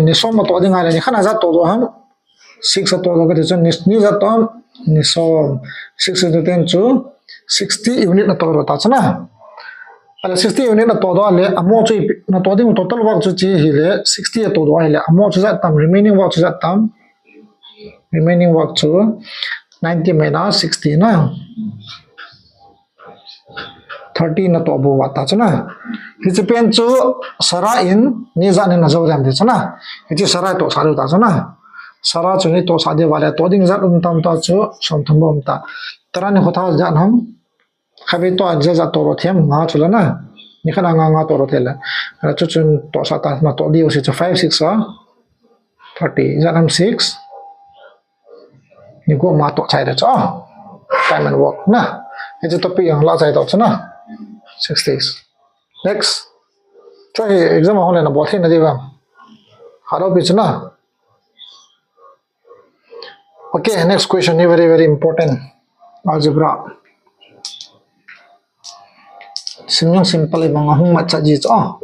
ni som to ding hale ni khana za to do ham 6 to do ga de chu ni za to ni som 6 to 10 chu 60 unit na to ro ta chuna ala 60 unit na to do ale amo chu na to ding total work chu chi hile 60 to do hile amo chu za tam remaining work chu za tam remaining work chu 90 minus 60 na 30 na to bo wata chuna hichi pen chu Sara in ni za ne na zo dam de chuna hichi Sara to saru ta chuna Sara chu ni to sa de wala to ding za tam ta chu som thum bom ta tara ni khotha ja nam khabe to ja za to ro them nga chula na ni khana nga to ro thela chu chun to sa ta na to di o se 5 6 30 za nam 6 ni go ma to chai de cho time and work na hichi topic yang la chai to chuna 6 days. Next, try exam hole na bothi na diba. Haro pichna. Okay, next question is very important. Algebra. Simple ibang hung mat sa ji cho.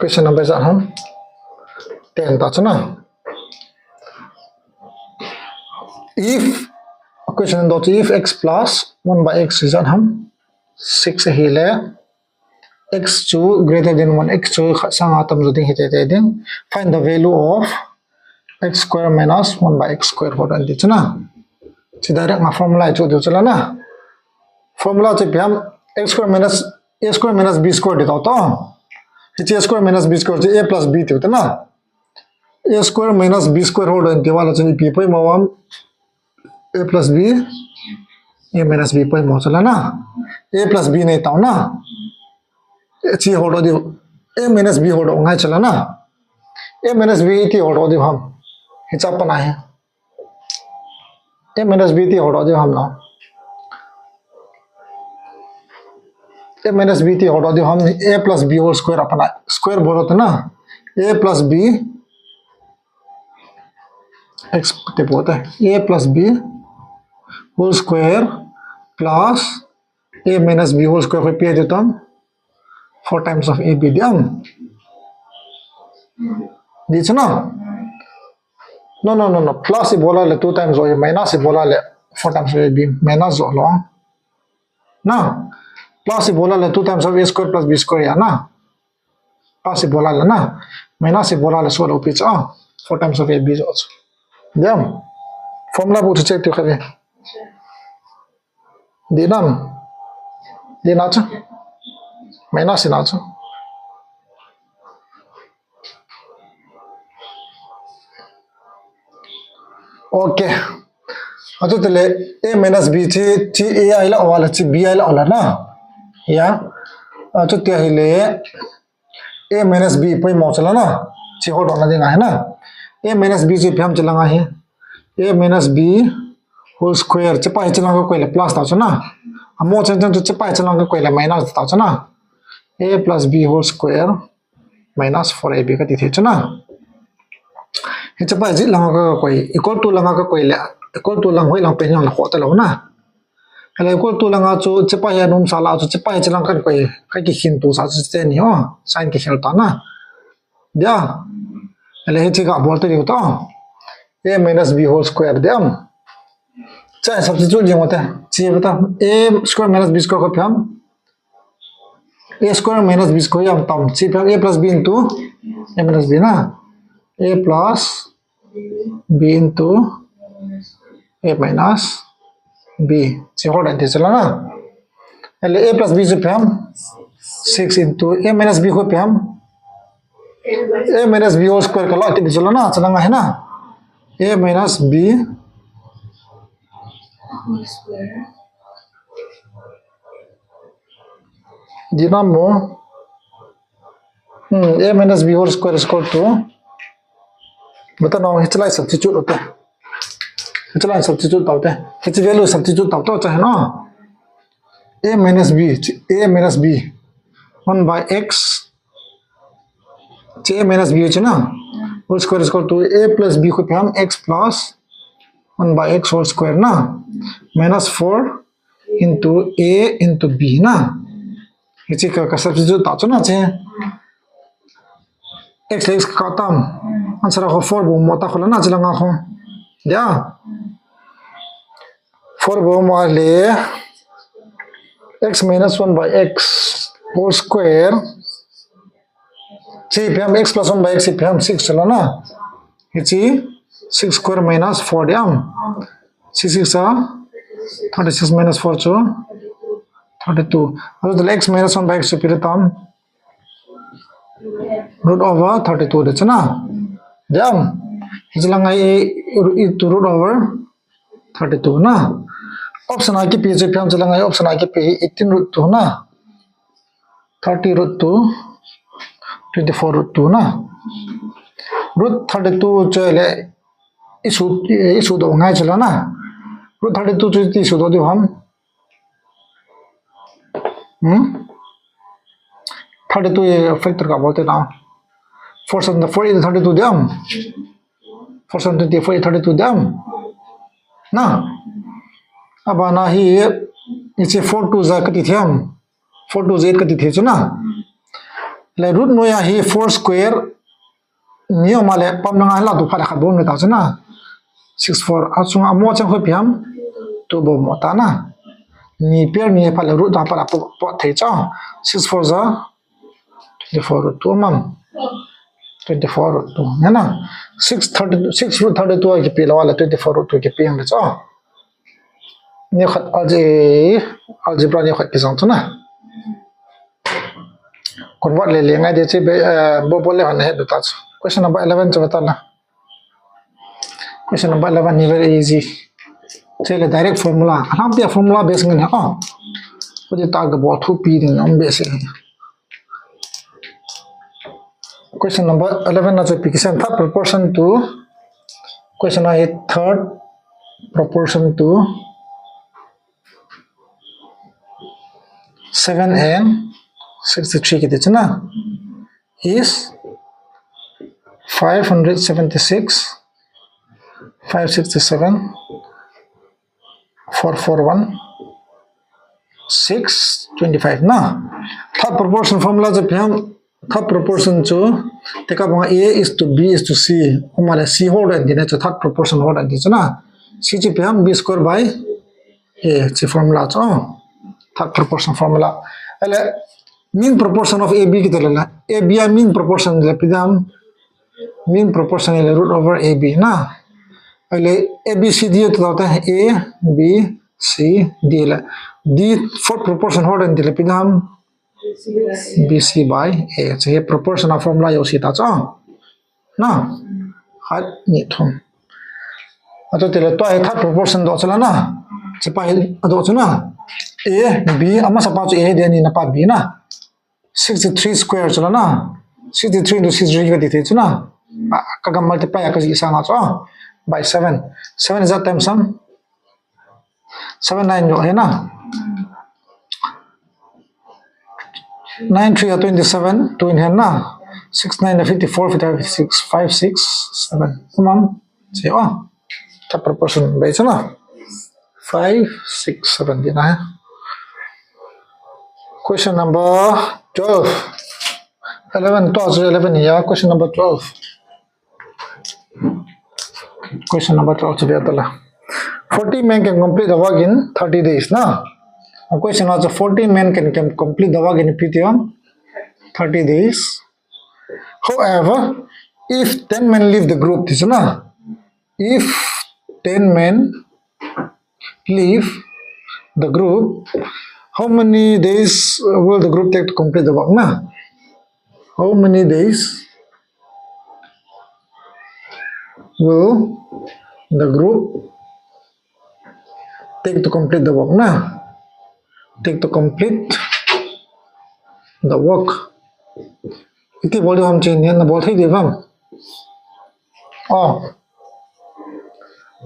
Question number 10 ta chna. If question dot if x plus 1 by x is ham 6 hile x2 greater than 1 x2 sang atam joding hite ding find the value of x square minus 1 by x square hot and chuna chi direct ma formula chu do chala na formula che pyam x square minus a square minus b square de to hichi a square minus b square che a plus b te na a square minus b square hot and wala chani p pai mawam a plus b a minus b pai mo chala na a plus b ne taw na chi hodo di a minus b hodo ngai chala na a minus b ti hodo di ham hicha pana hai a minus b ti hodo di ham na a minus b ti hodo di ham a plus b whole square apana square bolot na a plus b x te pota a plus b whole square plus a minus b whole square ko p ditam 4 times of ab diam di chuna no plus bola le 2 times or minus bola le 4 times of ab minus zo long na plus bola le 2 times of a square plus b square ya na plus bola le na minus bola le so lo pi cha 4 times of ab zo diam formula bu check tu khare di nam di na cha minus na cha okay ato tele a minus b chi a I la wala chi b I la wala na ya ato te hile a minus b poi mo chala na chi hold on na dinga hai na a minus b chi pham chala nga hai a minus b whole square chapa hi chala ko la plus ta chana amo chen chen chapa hi chala ko la minus ta chana a plus b whole square minus 4ab ka ti the chana hi chapa ji langa ka koi equal to langa ka koi la equal to lang hoi lang pe nyang la khota lo na hele equal to langa chu chapa ya num sala chu chapa hi chalang kan koi ka ki hin tu sa chu che ni ho sin ki hel ta na dia hele hi chi ka bol te ri ta a minus b whole square diam cha substitute jeng hote chi bata a square minus b square ko pham a square minus b square yam tam chi pham a plus b into a minus b na a plus b into a minus b chi hold and chala na ele a plus b se pham 6 into a minus b ko pham a minus b whole square ka la ti chala na chala nga hai na a minus b whole square dinamo a minus b whole square is equal to bata now hitla substitute hote hitla substitute taute hit value substitute tauta cha hai na a minus b 1 by x a minus b है ना whole square is equal to a plus b को हम x plus 1 by x whole square ना minus 4 into a into b ना इसी का substitute ताचो ना चे x ले x का तम आंसर को 4 बो मोटा खोला ना चलंगा को या 4 बो माले x minus 1 by x whole square chi pham x plus 1 by x pham 6 chala na hichi 6 square minus 4 diam 6 6 36 minus 4 cho 32 so the x minus 1 by x piratam root over 32 de chana diam hichilangai to root over 32 na option a ki p je pham chilangai option a ki p 18 root 2 na 30 root 2 24 root 2 na root 32 chele issue do ngai chala na root 32 chu ti issue do di ham 32 ye factor ka bolte na 4 and 4 is 32 diam 4 and 24 is 32 diam na aba na hi ichi 4 2 za kati thiam 4 2 z kati the chu na le root no ya hi 4 square niyo male pam na la du phala khat bon ta chana 64 achung amo chang ho piam to bo mo ta na ni per ni phala root da phala po thei cha 64 za 24 root 2 mam 24 root 2 है ना 6 root 32 के पीला वाला 24 root 2 के P हम cha ni khat algebra ni khat ki jang chana convert le ngai de che bo bole han he ta question number 11 cha bata na question number 11 ni very easy che le direct formula ham pe formula base ngai ha ko de ta ga bo thu pi din am base question number 11 na application third proportion to question I third proportion to 7 and 63 के देना is 576 567 441 625 na. Third proportion formula je pham third proportion chu teka bang a is to b is to c umale c hold and dine chu third proportion hold and na c ji pham b square by a chi formula chu third proportion formula ele mean proportion of ab ki dalala ab ya mean proportion le pidam mean proportion ile root over ab na ele abc diye to ta a b c d la d fourth proportion hold and le pidam bc by a so here proportion of formula yo si ta cha na hat ni thum ato tele to ai third proportion do chala na chi pa ado chuna a b ama sa pa chu a de ni na pa b na 63 square chala na 63 into 63 ka di the chuna ka ga multiply ka ji sa na cha by 7 7 is that time sum 7 9 jo hai na 9 3 are 27 2 in here na 6 9 are 54 55 56 5 6 7 come on say oh third proportion by chana 5 6 7 din hai question number 12 11 12 11 here question number 12 question number 12 chhe atala 40 men can complete the work in 30 days na a question was 40 men can complete the work in PTM 30 days. However, if 10 men leave the group, this na, if 10 men leave the group, how many days will the group take to complete the work? Na? How many days will the group take to complete the work? Na? Take to complete the work. Iti boleh हम change ना बोल थी देवम. Oh,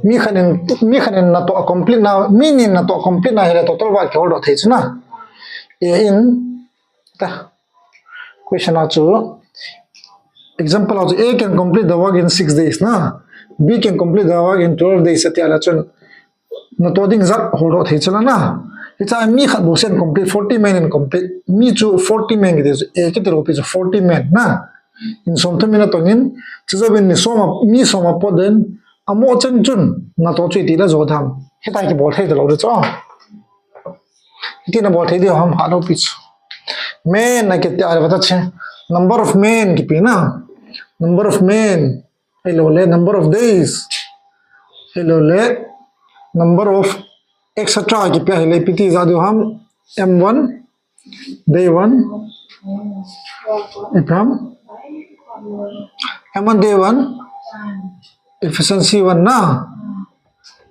मी खने ना तो complete ना मी नहीं ना तो complete ना है total work क्या होता है इतना. ये in ता question आचु example आचु A can complete the work in 6 days ना B can complete the work in 12 days Satya आचु ना तो दिन ज़ात होता है इतना ना it's a me khat bosen complete 40 men in complete me chu 40 men it is a kit rupees 40 men na in som to mina tonin chizobin ni soma mi soma poden amo chen chun na to chui ti la zo tham hetai ki bol thai de lo de cho ti na bol thai de ham ha lo pich men na ke ta bata che number of men ki pi na number of men hello le number of days hello le number of etc की पहले पीती जादू हम m1 day 1 इप्राम m1 day 1 efficiency 1 ना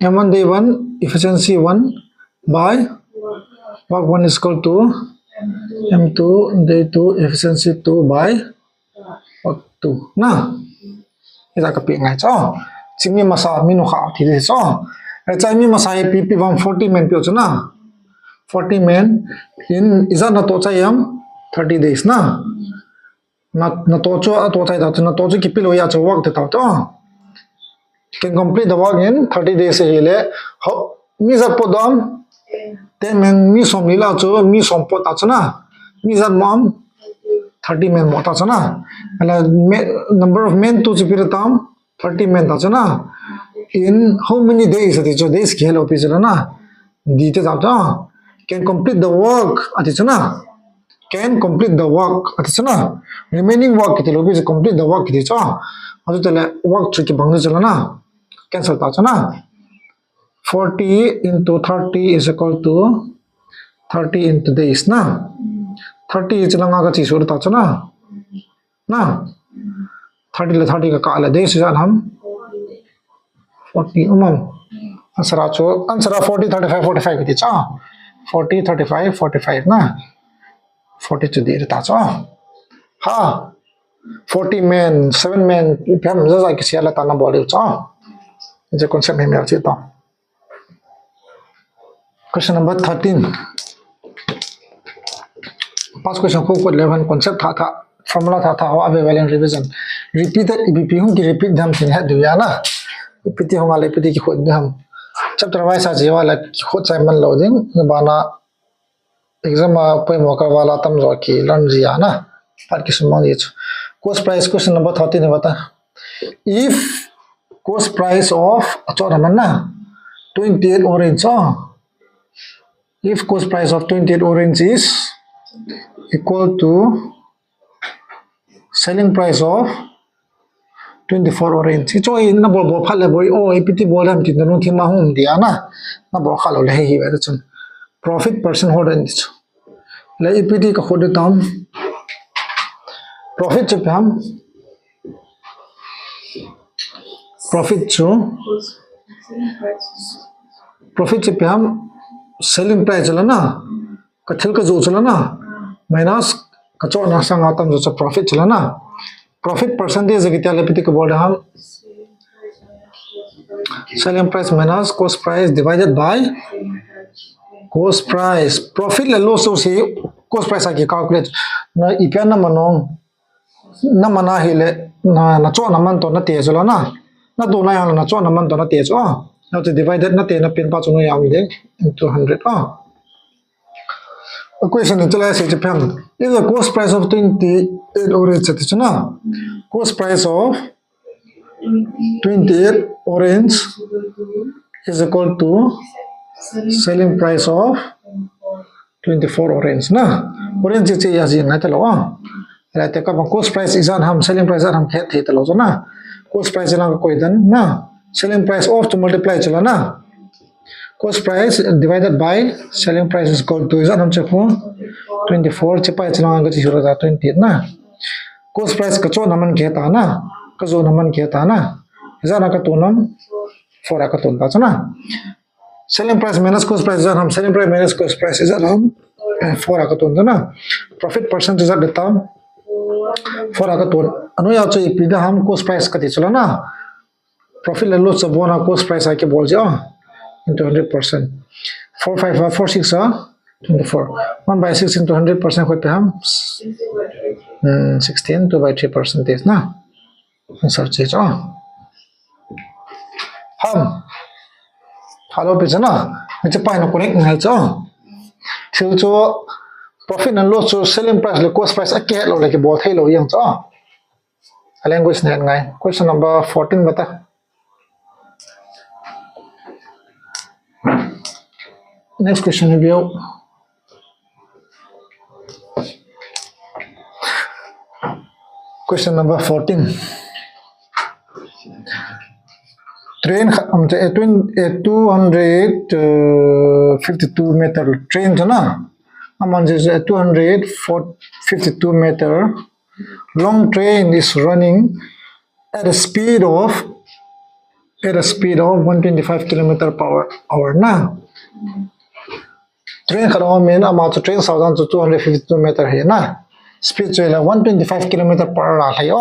m1 day 1 efficiency 1 by work 1 is equal to m2 day 2 efficiency 2 by work 2 ना इधर का ping है चो चिंगी मसा मीनू खा थी दे चो Chai mi masai PP 40 men pe chuna 40 men in is na to chai am 30 days na na to cho to chai da na to ki pilo ya cho work ta to can complete the work in 30 days hele how mi za podam 10 men mi som lila cho mi som po ta chuna mi za mom 30 men mo ta chuna ala number of men to chipiratam 30 men ta chuna in how many days ati jo days ki hello pizela na dite jabta can complete the work ati chuna can complete the work ati chuna remaining work ki lo bi complete the work ki cha adu tele work chu ki bang chala na cancel ta chuna 40 into 30 is equal to 30 into days na 30 is langa ka chi sur ta chuna na 30 le 30 ka kala days ja ham 40 answer acho answer 40 35 45 ki cha 40 35 45 na 40 chu de ta cha ha 40 men 7 men pham za ki sia la ta na bol cha je concept me mer chi ta question number 13 past question ko 11 concept tha formula tha how equivalent revision repeated ebp hum ki repeat dham sin ha du ya na piti honga le piti ki khod ham chapter wise a jewa la khod sai man loading bana exam poi moka wala tam zo ki learn zia na par ki sumang ye cost price question number 13 bata if cost price of achora manna 28 orange if cost price of 28 orange is equal to selling price of 24 orange cho in na bol bol phale boy apt bol ham tin no thima hum dia na bol khalo le hi wa chun profit percent holder in this le apt ka khode tam profit che pam profit che pam selling price la na ka thil ka zo chala na minus ka cho na sang atam zo profit chala na profit percentage ki tale piti ko bold ham selling price minus cost price divided by cost price profit le loss so se cost price ki calculate na ipian na manong na mana hele na cho na man to na te jala na do na yang na cho na man to na te cho now to divided na te na pin pa cho no yang de into 100 a question in tell us Japan if the cost price of 28 orange chana cost price of 28 orange is equal to selling price of 24 orange na orange che ya ji na telo la te ka cost price is on ham selling price on ham khet the telo na cost price na ko idan na selling price of to multiply chala na cost price divided by selling price is equal to is on ham chepo 24 chepa chala ga chi hura 28 na cost price ka cho naman kheta na ka zo naman kheta na jana ka to nam 4 ka ton ta chana selling price minus cost price is on ham selling price minus cost price is on ham 4 ka ton na profit percentage is the term 4 ka ton anu ya cho ipida ham cost price ka ti chala na profit le loss of one cost price ai ke bol ja into 100% 4 5 4 6 24 1 by 6 into 100% ko pe ham 16 2 by 3 percentage na answer che cha ham halo pe chana me pa na connect ngai cha thil cho profit and loss so selling price le cost price ake lo le ke bol thai lo yang cha language ne ngai question number 14 bata next question review question number 14 train a 252 meter train jana among is a 252 meter long train is running at a speed of 125 kilometer per hour na train kharo men ama to train 252 meter hai na speed so 125 kilometer per hour hai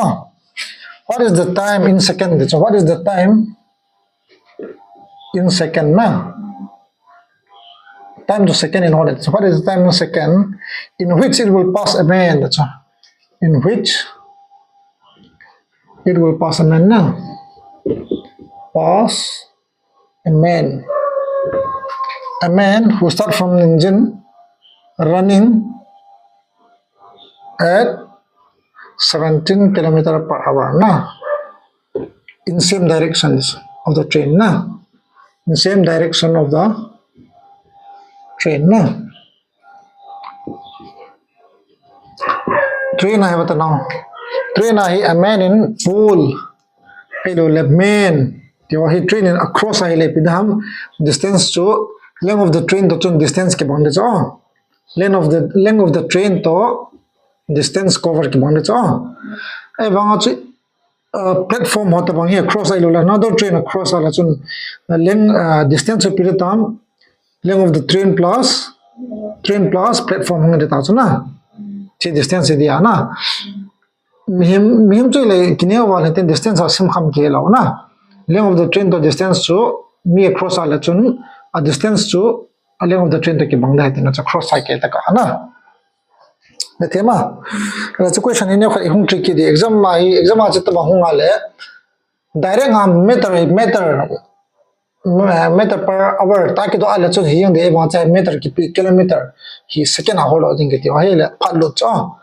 what is the time in second so what is the time in second na time to second in order so what is the time in second in which it will pass a man in which it will pass a man na pass a man who start from an engine running at 17 kilometer per hour na in same directions of the train na in same direction of the train na train hai bata now train hai a man in pool hello le man the he train in across hai le pidham distance to length of the train to distance ke bande cha length of the train to distance cover ke bande cha e banga chi platform hota bang here cross ai lo another train across ala chun length distance of piratam length of the train plus platform hang ta chuna chi distance dia na mihim choi le kine wal ten distance asim kham ke lo na length of the train to distance to me across ala chun a distance to a length of the train to ke bangda hai na cross cycle ta ka na the thema the question in your hung tricky the exam a chit ba hung ale direct meter meter per hour ta ki do ala chu hi yang de ba cha meter ki pi kilometer hi second a holo ding ki wa hele phat lu cho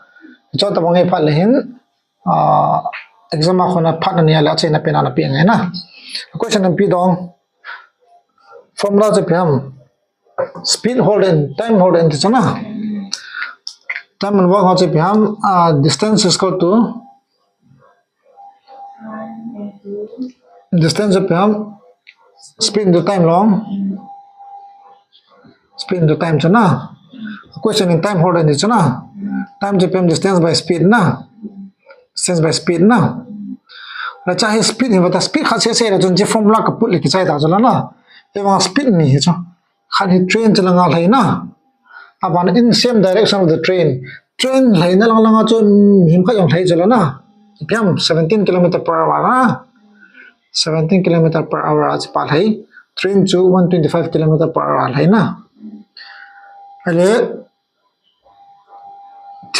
ta bangai phat le hin exam a khona phat ni ala che na pe na pi ngai na question pi dong formula je pyam speed hold and time hold and chana time and work ha che pyam distance is equal to distance je pyam speed into time long speed into time chana question in time hold and chana time je pyam distance by speed na distance by speed na la chahe speed ni bata speed kha se la chon je formula ka put le ki chai da jala na e wa speed ni he cha khan hi train chala nga lai na aban in same direction of the train lai na lang lang chon him kha yang lai jala na pyam 17 km per hour na 17 km per hour आज पाल है train to 125 km per hour है ना अले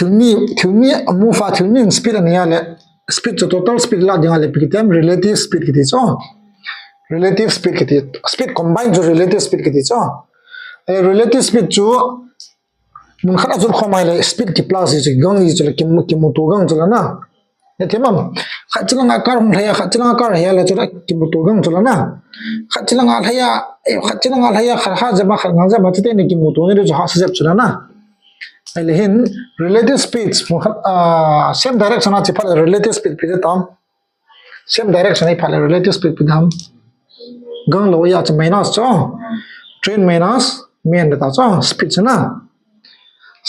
थुनी move आ थुनी speed नहीं आले speed जो total speed ला दिया ले पिकते हम relative speed किती चो relative speed किती speed combine जो relative speed किती चो अले relative speed जो मुनखरा जो खमाइले speed की plus जो गंग जो किमु तो गंग जो ना ये थेमम खचलंगा कार हम लया खचलंगा कार है ले चला कि बुतो गंग चला ना खचलंगा लया खा जब खंगा जब बचते ने कि मुतो ने जो हास जब चला ना ले हिन relative speeds same direction आ चिपा relative speed पे तम same direction है फाले relative speed पे हम गंग लो या च minus चो train minus मेन देता चो speed ना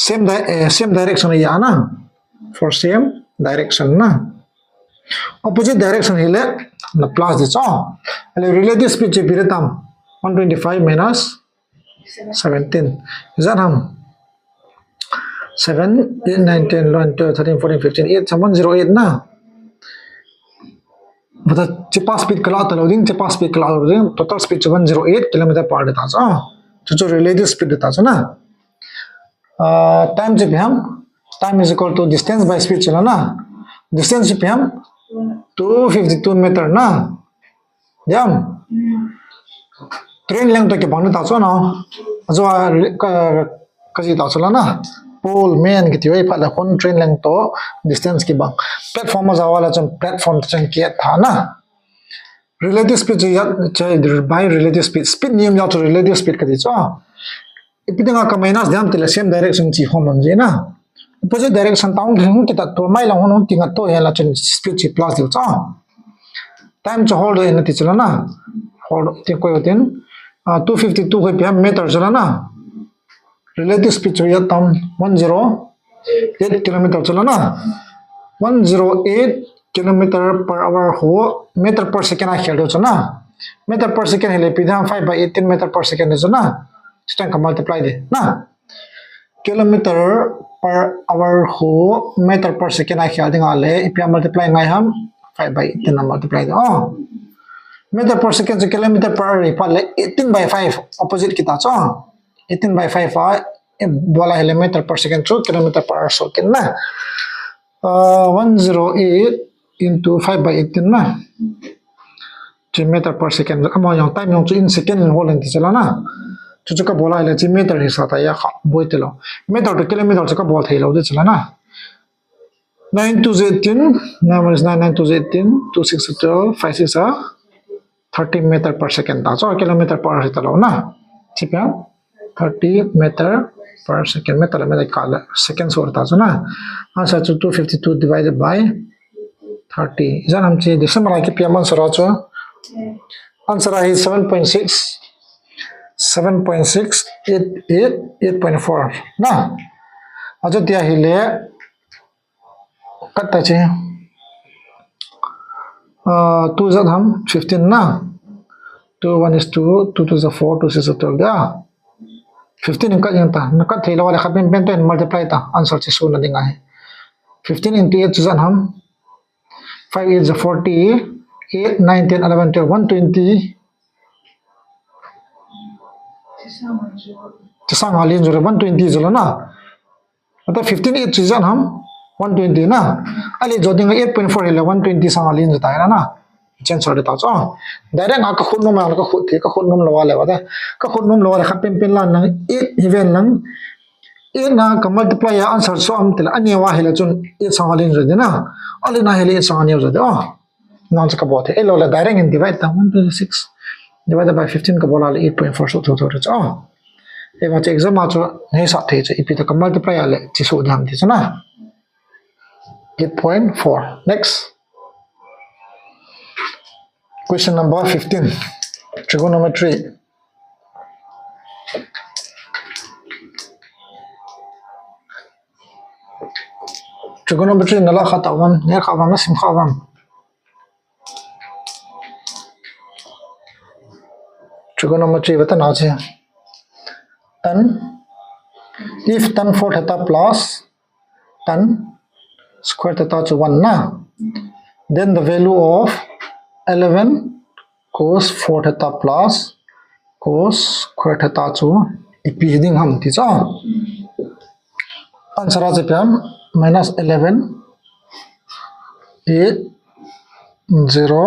same direction है या ना for same direction na opposite direction hele na plus de cha ale relative speed che piratam 125 minus 17 is that 7 8 9 10 11 12 13 14 15 8 108 na bata chipa speed kala ta loading chipa speed kala loading total speed 108 km per hour ta cha jo relative speed ta cha na time je bham time is equal to distance by speed चला ना distance पे हम 252 meter ना जम train length के बारे में ताज़ो ना जो कजी ताज़ो ना pole main की तीव्र पाला कौन train length तो distance की बांग platform में जावाला चम platform चम किया था ना relative speed जो याद by relative speed नियम याद तो relative speed कजी चो इपिंगा का minus ध्यान तेरे same direction ची हो मंजे ना opposite direction taung thing kita to mai lang hon tinga to hela chen speed chi plus diu cha time cho hold in ti chala na hold ti ko yotin 252 ko pm meter chala na relative speed cho ya tam 108 km chala na 108 km per hour ho meter per second a khel cha na meter per second hele pidam 5 by 18 meter per second cha na stang ka multiply de na kilometer per hour ho meter per second ai khia dinga le ipya multiply ngai ham 5 by 18 na multiply da meter per second se kilometer per hour pa le 18 by 5 opposite kita cha 18 by 5 a bola hele meter per second so kilometer per hour so ken na 108 into 5 by 18 na meter per second amo yang time yang in second in whole enti chala na जो का बोला है metre हिस्सा था या बोई तेलो metre तो किलोमीटर जो का बोल थे लो दे चला ना 9 to 18 number is 9 to 18 2 6 12 5 6 30 meter per second था जो किलोमीटर पर से तलो ना ठीक है 30 meter per second meter में काल सेकंड्स होता है ना आंसर 252 divided by 30 इधर हम चाहिए दिसंबर आके पियामन सराचो आंसर है 7.6 7.6 8.4 ना अजो दिया हिले कट्टा चाहिए 2 जब हम 15 ना 2 1 is 2 2 2 is 4 2 6 is 12 या 15 इनका जनता नका थेला वाले खबें पेंटो इन मल्टीप्लाई था आंसर से शून्य देंगे 15 into 8 जब हम 5 is 40 8 9 10 11 12 120 sang halin jure 120 jala na ata 15 8 season हम 120 ना अली जो दिन 8.4 है 120 sang halin जता है ना chen sort ta cho direct a ka khut nom la ka khut the ka khut nom lo wa le wa da ka khut nom lo wa kha pin pin lan nang it event lang it na ka multiply ya answer so am tel ani wa hela chun it sang alin re na alin na hela it sang ani re da non ka bo the elo la direct and divide ta 126 divided by 15 ka bola 8.4 so to cho e ma che exam ma cho ne sa the che ipi ta ka multiply ya le chi so dam thi na 8.4 next question number 15 trigonometry nala khata wan ne khawa na sim khawam trigonometry bata na che tan if tan 4 theta plus tan square theta to 1 na then the value of 11 cos 4 theta plus cos square theta to ipi ding ham ti cha answer as pm minus 11 8 0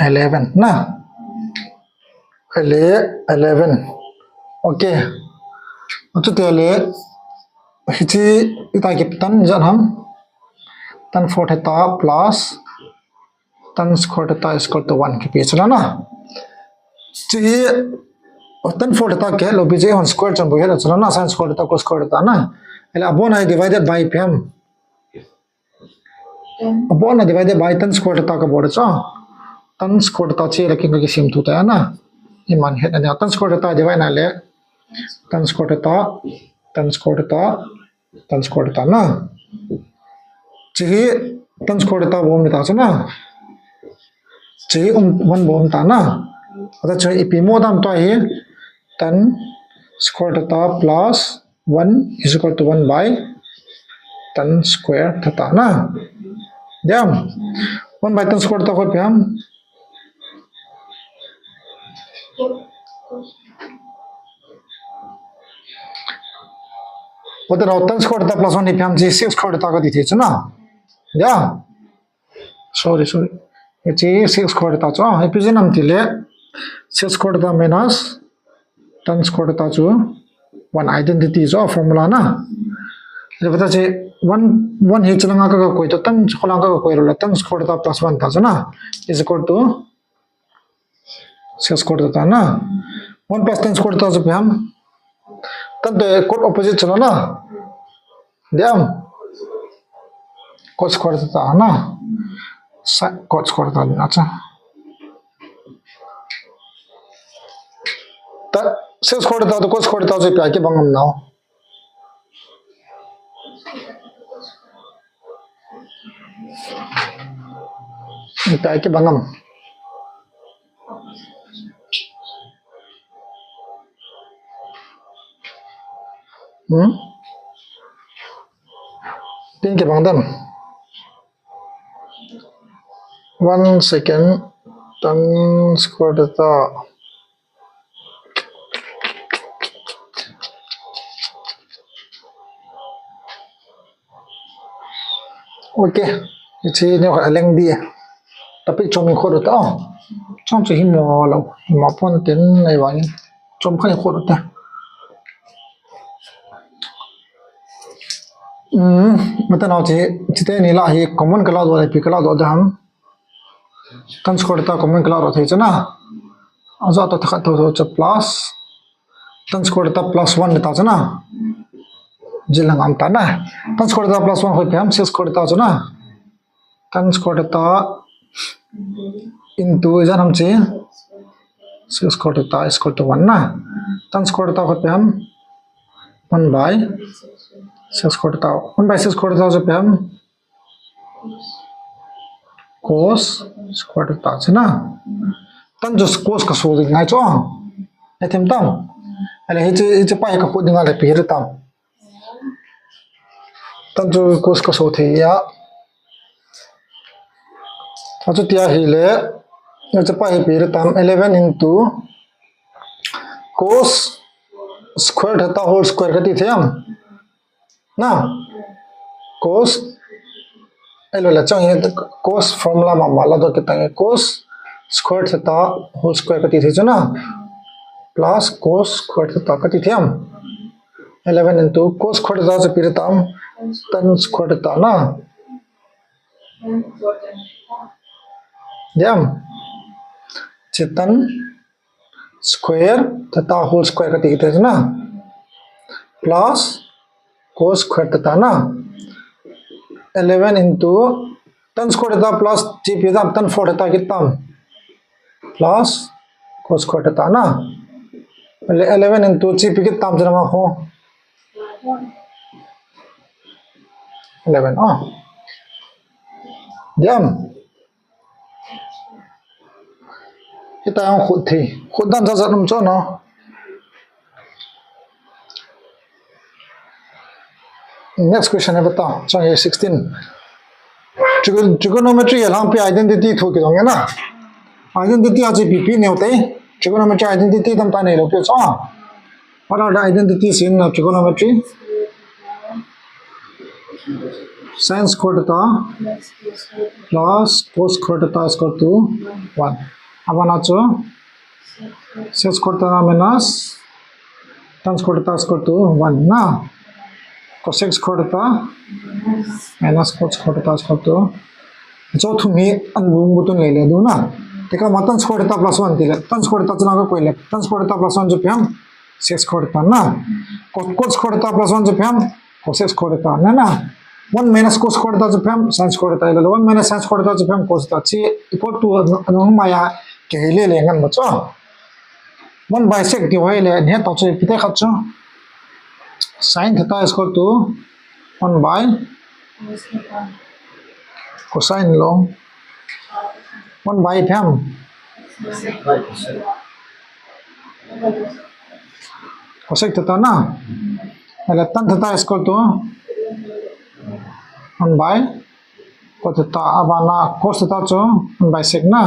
11 na 11 okay achu tele hichi ita ki tan jan ham tan 4 theta plus tan square theta is equal to 1 ki pi chana na chi tan 4 theta ke lo bi je on square chan bo hela chana na sin square theta cos square theta na ele abona divided by pm abona divided by tan square theta ka bod cha tan square theta che raking ki sim tu ta na iman het ana tan square theta divide na le tan square theta tan square theta tan square theta na chi tan square theta bom ni ta cha na chi 1 bom ta na ada che ipi modam to hi tan square theta plus 1 is equal to 1 by tan square theta na dam 1 by tan square theta ko pyam what the tan square theta plus 1 ni pyam ji 6 square theta ka di the chuna ya sorry it's 6 square theta cha epigenam tile 6 square theta minus tan square theta chu one identity is of formula na le bata che 1 he chalanga ka koi to tan chalanga ka koi ro tan square theta plus 1 ta na is equal to 6 square theta na 1 plus tan square theta pyam tan de code opposite chalo na diam cos square theta na cos square theta na cha ta 6 square theta to cos square theta je pya ke bangam na pya ke bangam tin ke bangdam 1 second tan square theta okay ichi ne aleng di topic choming kho ta chong chi himo lo himo pon ten nei wan chom khai kho ta mata na che chite ni la hi common kala do pi kala do dam tan square ta common kala ro thai chana aza to thakha to cha plus tan square ta plus 1 ta chana jilang am ta na tan square ta plus 1 hoi pyam 6 square ta chana tan square ta into janam che 6 square ta is equal to 1 na tan square ta hoi pyam 1 by 6 square ta 1 by 6 square ta jo pyam cos square ta chana tan jo cos ka so ding ngai cho etem tam ale he pa ka ko dinga le pi re tam tan jo cos ka so the ya achu tia hi le ya pa hi pi re tam 11 into cos square theta whole square ka ti them na cos ai lo la chang he cos formula ma mala do ke tang cos square theta whole square ka ti the chana plus cos square theta ka ti thiam 11 into cos square theta se piratam tan square theta na jam chitan square theta whole square ka ti the chana plus cos square theta na 11 into tan square theta plus g pidam tan 4 theta kitam plus cos square theta na 11 into g pikitam jama ho 11 jam kita yang khut thi khut dan sa num cho no next question है बताओ चलो 16 trigonometry यहाँ पे identity थो के दोगे ना identity आज PP नहीं होते trigonometry identity तम ताने लो पे what are the identities in trigonometry sin square theta plus cos square theta is equal to 1 अब आना चो sec square theta minus tan square theta is equal to 1 ना cosec square theta minus cos square theta is equal to जो तुम्ही अनबुंग बुतून ले दो ना तेका मतन square theta plus 1 दिले tan square theta जना का कोई ले tan square theta plus 1 जो पे हम sec square theta ना cos square theta plus 1 जो पे हम cosec square theta ना 1 minus cos square theta जो पे हम sin square theta ले 1 minus sin square theta जो पे हम cos theta ची equal to अनु माया के ले लेंगन बच्चो 1 by sec divided ले ने तो चे पिते खच्चो sin theta is equal to 1 by cosine long 1 by pham cosec theta na ala tan theta is equal to 1 by cos theta abana cos theta cho 1 by sec na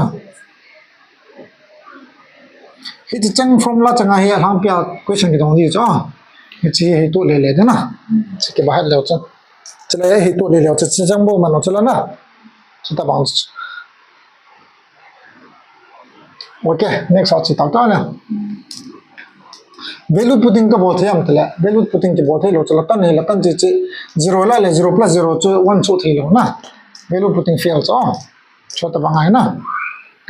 it chang formula changa hi ham pya question ki dong ji cho ची हे तो ले लेते ना इसके बाहर ले चल चले हे तो ले ले चल चंग बो मानो चला ना चिता बाउंस ओके नेक्स्ट आछि ता ना वैल्यू पुटिंग का बहुत है हम तले वैल्यू पुटिंग के बहुत है लो चला तन है लतन जी 0 ला ले 0 plus 0 जो 1 चो थे लो ना वैल्यू पुटिंग फेल्स छोटा बंगा है ना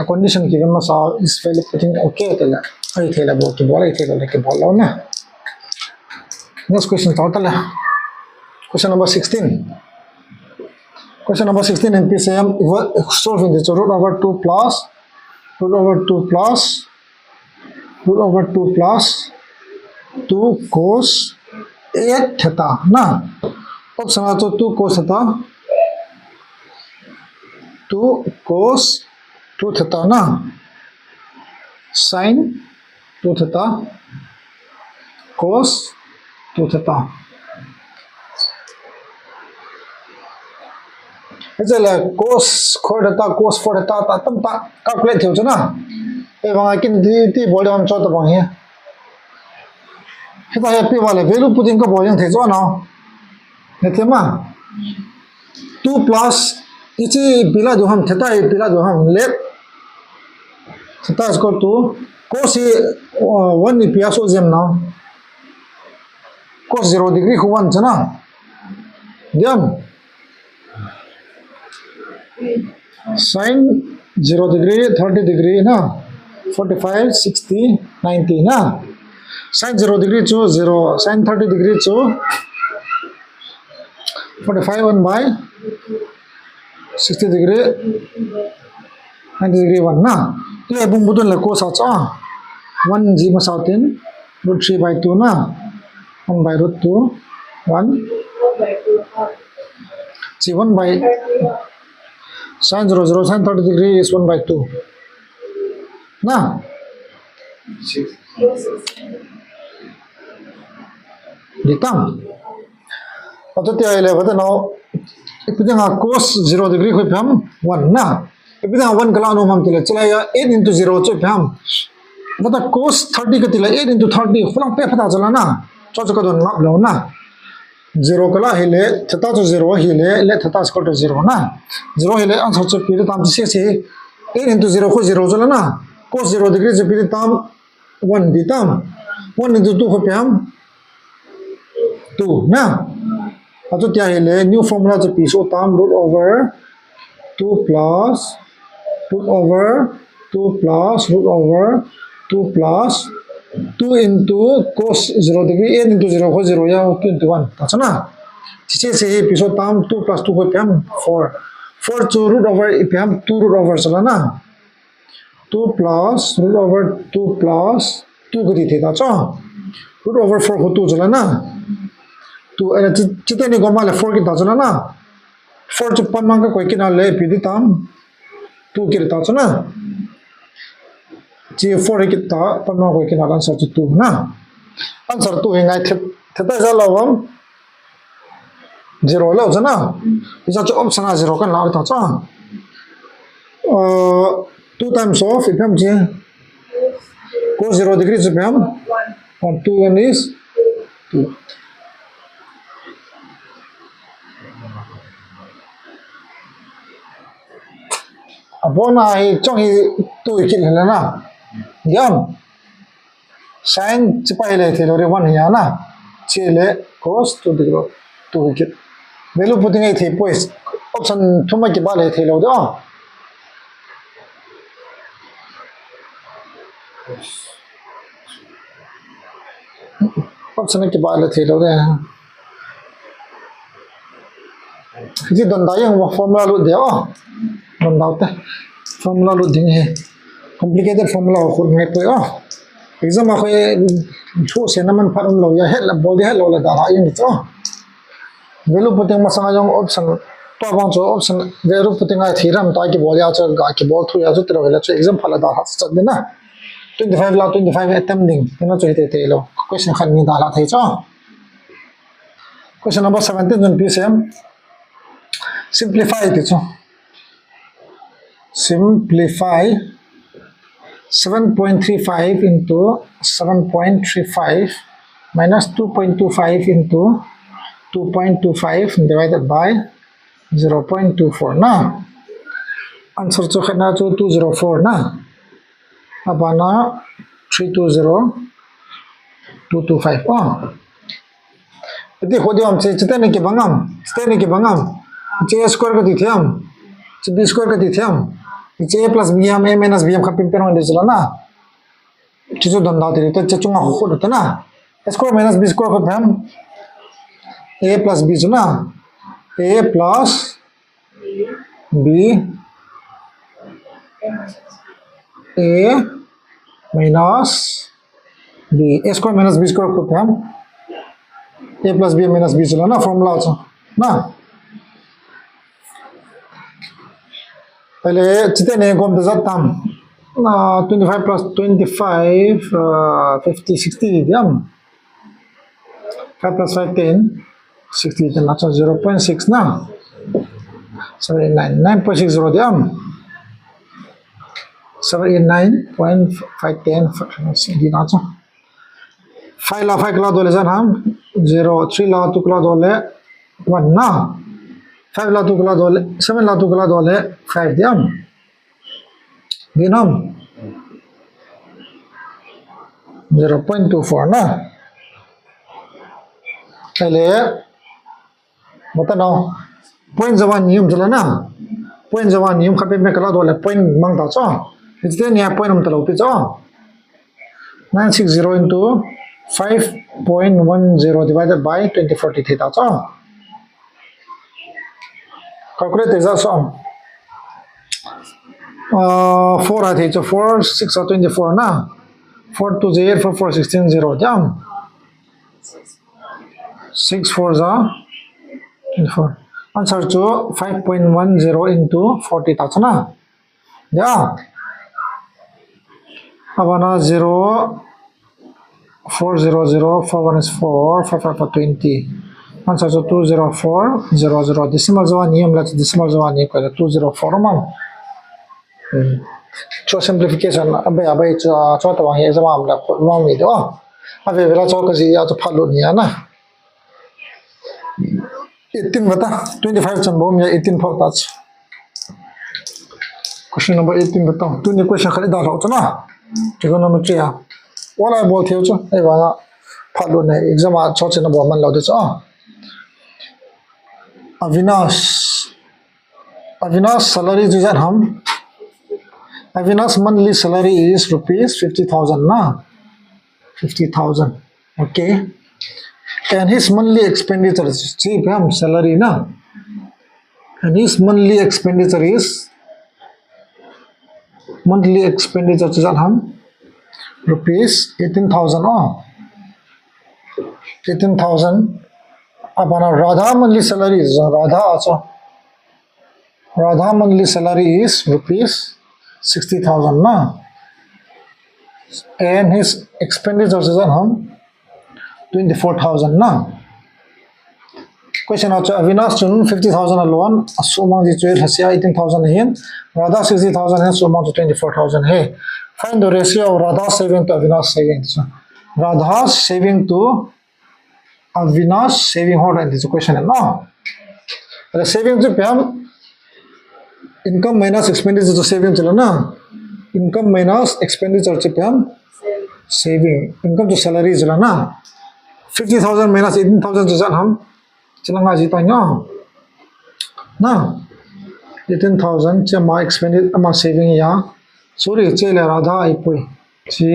कंडीशन गिवन मसा इस वैल्यू पुटिंग ओके तले आई थे ला बहुत बोला थे लेके बोला ना Next question total question number 16 question number 16 in PCM solving this root over 2 plus root over 2 plus root over 2 plus 2 cos 8 theta ना अब समझ तो 2 cos theta 2 cos 2 theta ना sin 2 theta cos 2 theta ऐसे ले cos square theta cos 4 theta ता तम ता calculate हो ना ए वहां किन दी बोले हम चौथा बंग है हिता ये पे वाले वैल्यू पुटिंग का बोले थे जो ना नेते मा 2 plus इसी बिला जो हम theta ए बिला जो हम left theta is equal to cos 1 ni piaso jem ना cos 0 degree को 1 चना जम sin 0 degree 30 degree ना 45 60 90 ना sin 0 degree to 0 sin 30 degree to 45 1 by 60 degree 90 degree 1 ना ये बुम बुतन ले cos uh 1 ji मसातिन root 3 by 2 ना 1 by root 2 1 see 1 by sin 0 0 sin 30 degree is 1 by 2 ना ditang patati ai le bata no ipidanga cos 0 degree khoi pham 1 na ipidanga 1 kala no mam tile chala ya 8 into 0 choi pham bata cos 30 ka tile 8 into 30 khulang pe phata chala na cho cho ka don ngap lo na 0 kala hele theta to 0 hele le theta is equal to 0 na 0 hele answer to period tam se se a into 0 ko 0 jala na cos 0 degree je period tam 1 di tam 1 into 2 ko pyam 2 na ato kya hele new formula je pi so tam root over 2 plus root over 2 plus root over 2 plus 2 into cos 0 degree n into 0 ko 0 ya 2 into 1 that's na chiche se episode tam 2 plus 2 ko pyam 4 4 to root over pyam 2 root over sala na 2 plus root over 2 plus 2 ko di theta cha root over 4 ko 2 sala na 2 ana chite ni goma le 4 ki ta sala na 4 to pan mang ka koi kina le pi di tam 2 ki ta cha na जी 4 कितना पन्ना को कितना answer तो 2 ना answer तो है theta जा लवम 0 लो जना इजा जो ऑप्शन आ 0 का ला था चा 2 times of if हम जे cos 0 degree से हम 1 2 1 is 2 अब वो ना ही चोंगी 2 किल है ना Yan sin pahile thelo re 1 ya na chele cos 2 degree 2 hikit value putting ai the pues option thuma ki bale thelo da option ki bale thelo da ji don da yang formula lu de don da ta formula lu ding hai complicated formula khud mai poi exam a khoi thu se naman pharum lo ya hel bol de hel lo la da ha yin to value putting ma sang jong option to bang cho option value putting ai thiram ta ki bol ya cha ga ki bol thu ya chu tro hela chu exam phala da ha cha de na 25 la 25 attempting tena chu te te lo question khan ni da la thai cha question number 17 on pcm simplify it cho simplify 7.35 into 7.35 minus 2.25 into 2.25 divided by 0.24 na answer cho khana cho 204 na abana 320225 ati khodi am che chitane ke bangam che square ka dithyam che b square ka dithyam a plus b हम a minus b हम खपिन पे होने चला ना चीजों धंधा तेरे तो चचुंगा हो होता ना स्क्वायर minus b स्क्वायर को हम a plus b जो ना a plus b a minus b a square minus b square को हम a plus b minus b चला ना फॉर्मूला ना पहले जितने कौन दे सकता हम 25 plus 25 50 60 दिया 5 plus 5 10 60 then that's 0.6 ना 79 9.60 दिया 79.510 दी ना 5 ला 5 कला दोले जान हम 0 3 ला 2 कला दोले 1 ना 5 la 2 kala dole 7 la 2 kala dole 5 diam dinam 0.24 na pele bata no point jawan nium jala na point jawan nium khape me kala dole point mang ta cha ite nya point am talo pi cha 960 into 5.10 divided by 2040 theta cha calculate the sum 4 I think so 4 6 or 24 na 4 2 0 4 4 16 0 jam 6 4 za 24 answer to 5.10 into 40 ta na yeah abana 0 4 0 0 4 1 is 4 5 5 20 answer to 204 00 decimal zawa niyam la decimal zawa ni ko 204 mam cho simplification abai cho ta wa he zawa am la ko mam mi do ave vela cho ka ji ya to phalo ni ya na 18 bata 25 chan bom ya 18 phau ta question number 18 bata tu ni question khali da rao chana trigonometry ya wala bol theo cha ai ba phalu ne exam a cho chena bo man lo de cha Avinash salary is at hum Avinash monthly salary is rupees 50,000 na 50,000 okay and his monthly expenditure is cheap hum salary na and his monthly expenditure is hum rupees 18,000 18,000 apana Radha monthly salary is Radha monthly salary is rupees 60,000 na and his expenditure is hum 24,000 na question acha Avinash chun 50,000 alone asuma ji choir hasia 18,000 hin Radha 60,000 hai so amount to 24,000 hai find the ratio of Radha saving to Avinash saving so Radha saving to Avinash saving hold and this question no the saving to pam income minus expenditure to saving chalo na income minus expenditure to pam saving income to salary chalo na 50,000 minus 18,000 to hum chilanga ji ta na 18,000 che ma expenditure ma saving ya sorry che le Radha ai pui chi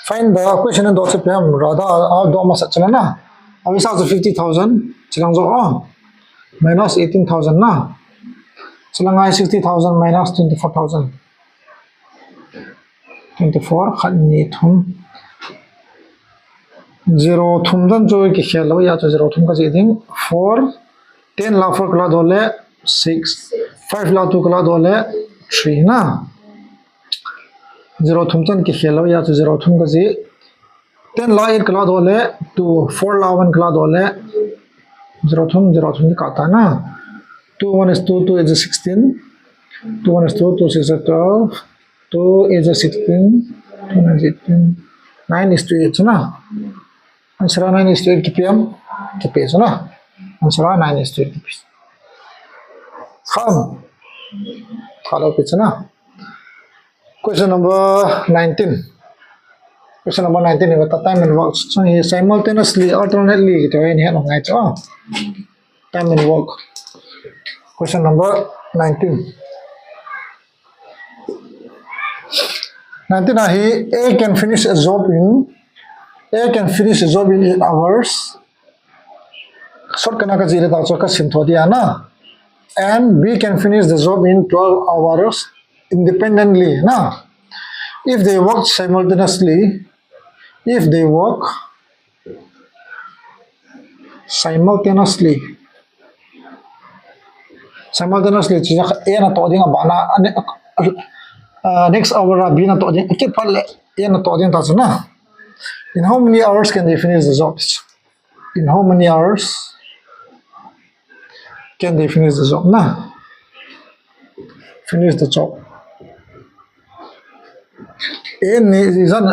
find the question and also pam Radha do ma sa chala na avisa 50,000 chilang zo minus 18,000 na chilanga 60,000 minus 24,000 24 khat ni thum 0 thum dan jo ki khelo ya to 0 thum ka ji ding 4 10 la 4 kala dole 6 5 la 2 kala dole 3 na 0 thum chan ki khelo ya to 0 thum ka ji 10 la 8 kala dole 2 4 la 1 kala dole 0 thum ki kata na 2 1 is 2 2 is 16 2 1 is 2 2 6 is 12 2 is 16 2 is 18 9 is 2 8 na answer 9 is 8 kpm kps na answer 9 is 8 kps follow pitch na question number 19 is the time involved so he simultaneously alternately to in here ngai cha time involved question number 19 he A can finish a job in 8 hours short kana ka jire da choka sim thodi na and B can finish the job in 12 hours independently na if they work simultaneously chija A na to dinga bana next hour B na to ding ke pal A na to ding ta na in how many hours can they finish the job in how many hours can they finish the job na finish the job A nizan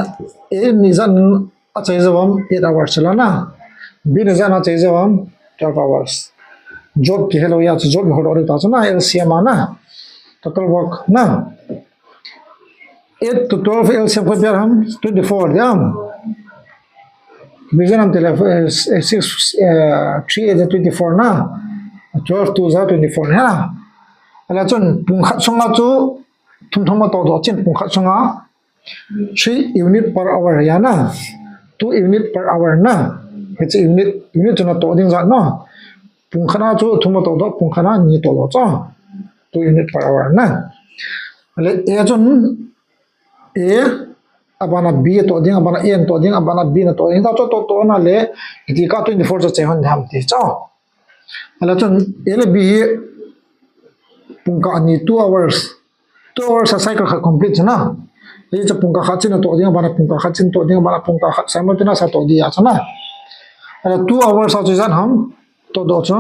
achai jawam 8 hours chala na B nizan achai jawam 12 hours job ki hello ya job hodo ta na LCM na total work na 8 to 12 LCM ko pyar hum 24 yam division am tele 6 3 is 24 na 12 to 24 na ala chon pungkha chonga chu thumthoma to do chen pungkha chonga 3 unit per hour ya na 2 unit per hour na it's unit chona to ding za no pungkha na chu thuma to do pungkha na ni to lo cha 2 unit per hour na ale e chon A abana B to ding abana A to ding abana B na to ding ta to na le di ka 24 cha chehon dham ti cha ala chon ele B pungka ani 2 hours a cycle kha complete na ye cha pungka kha chin to ding abana pungka kha chin to ding abana pungka kha simultaneous to dia cha na ala 2 hours a jan ham to do cha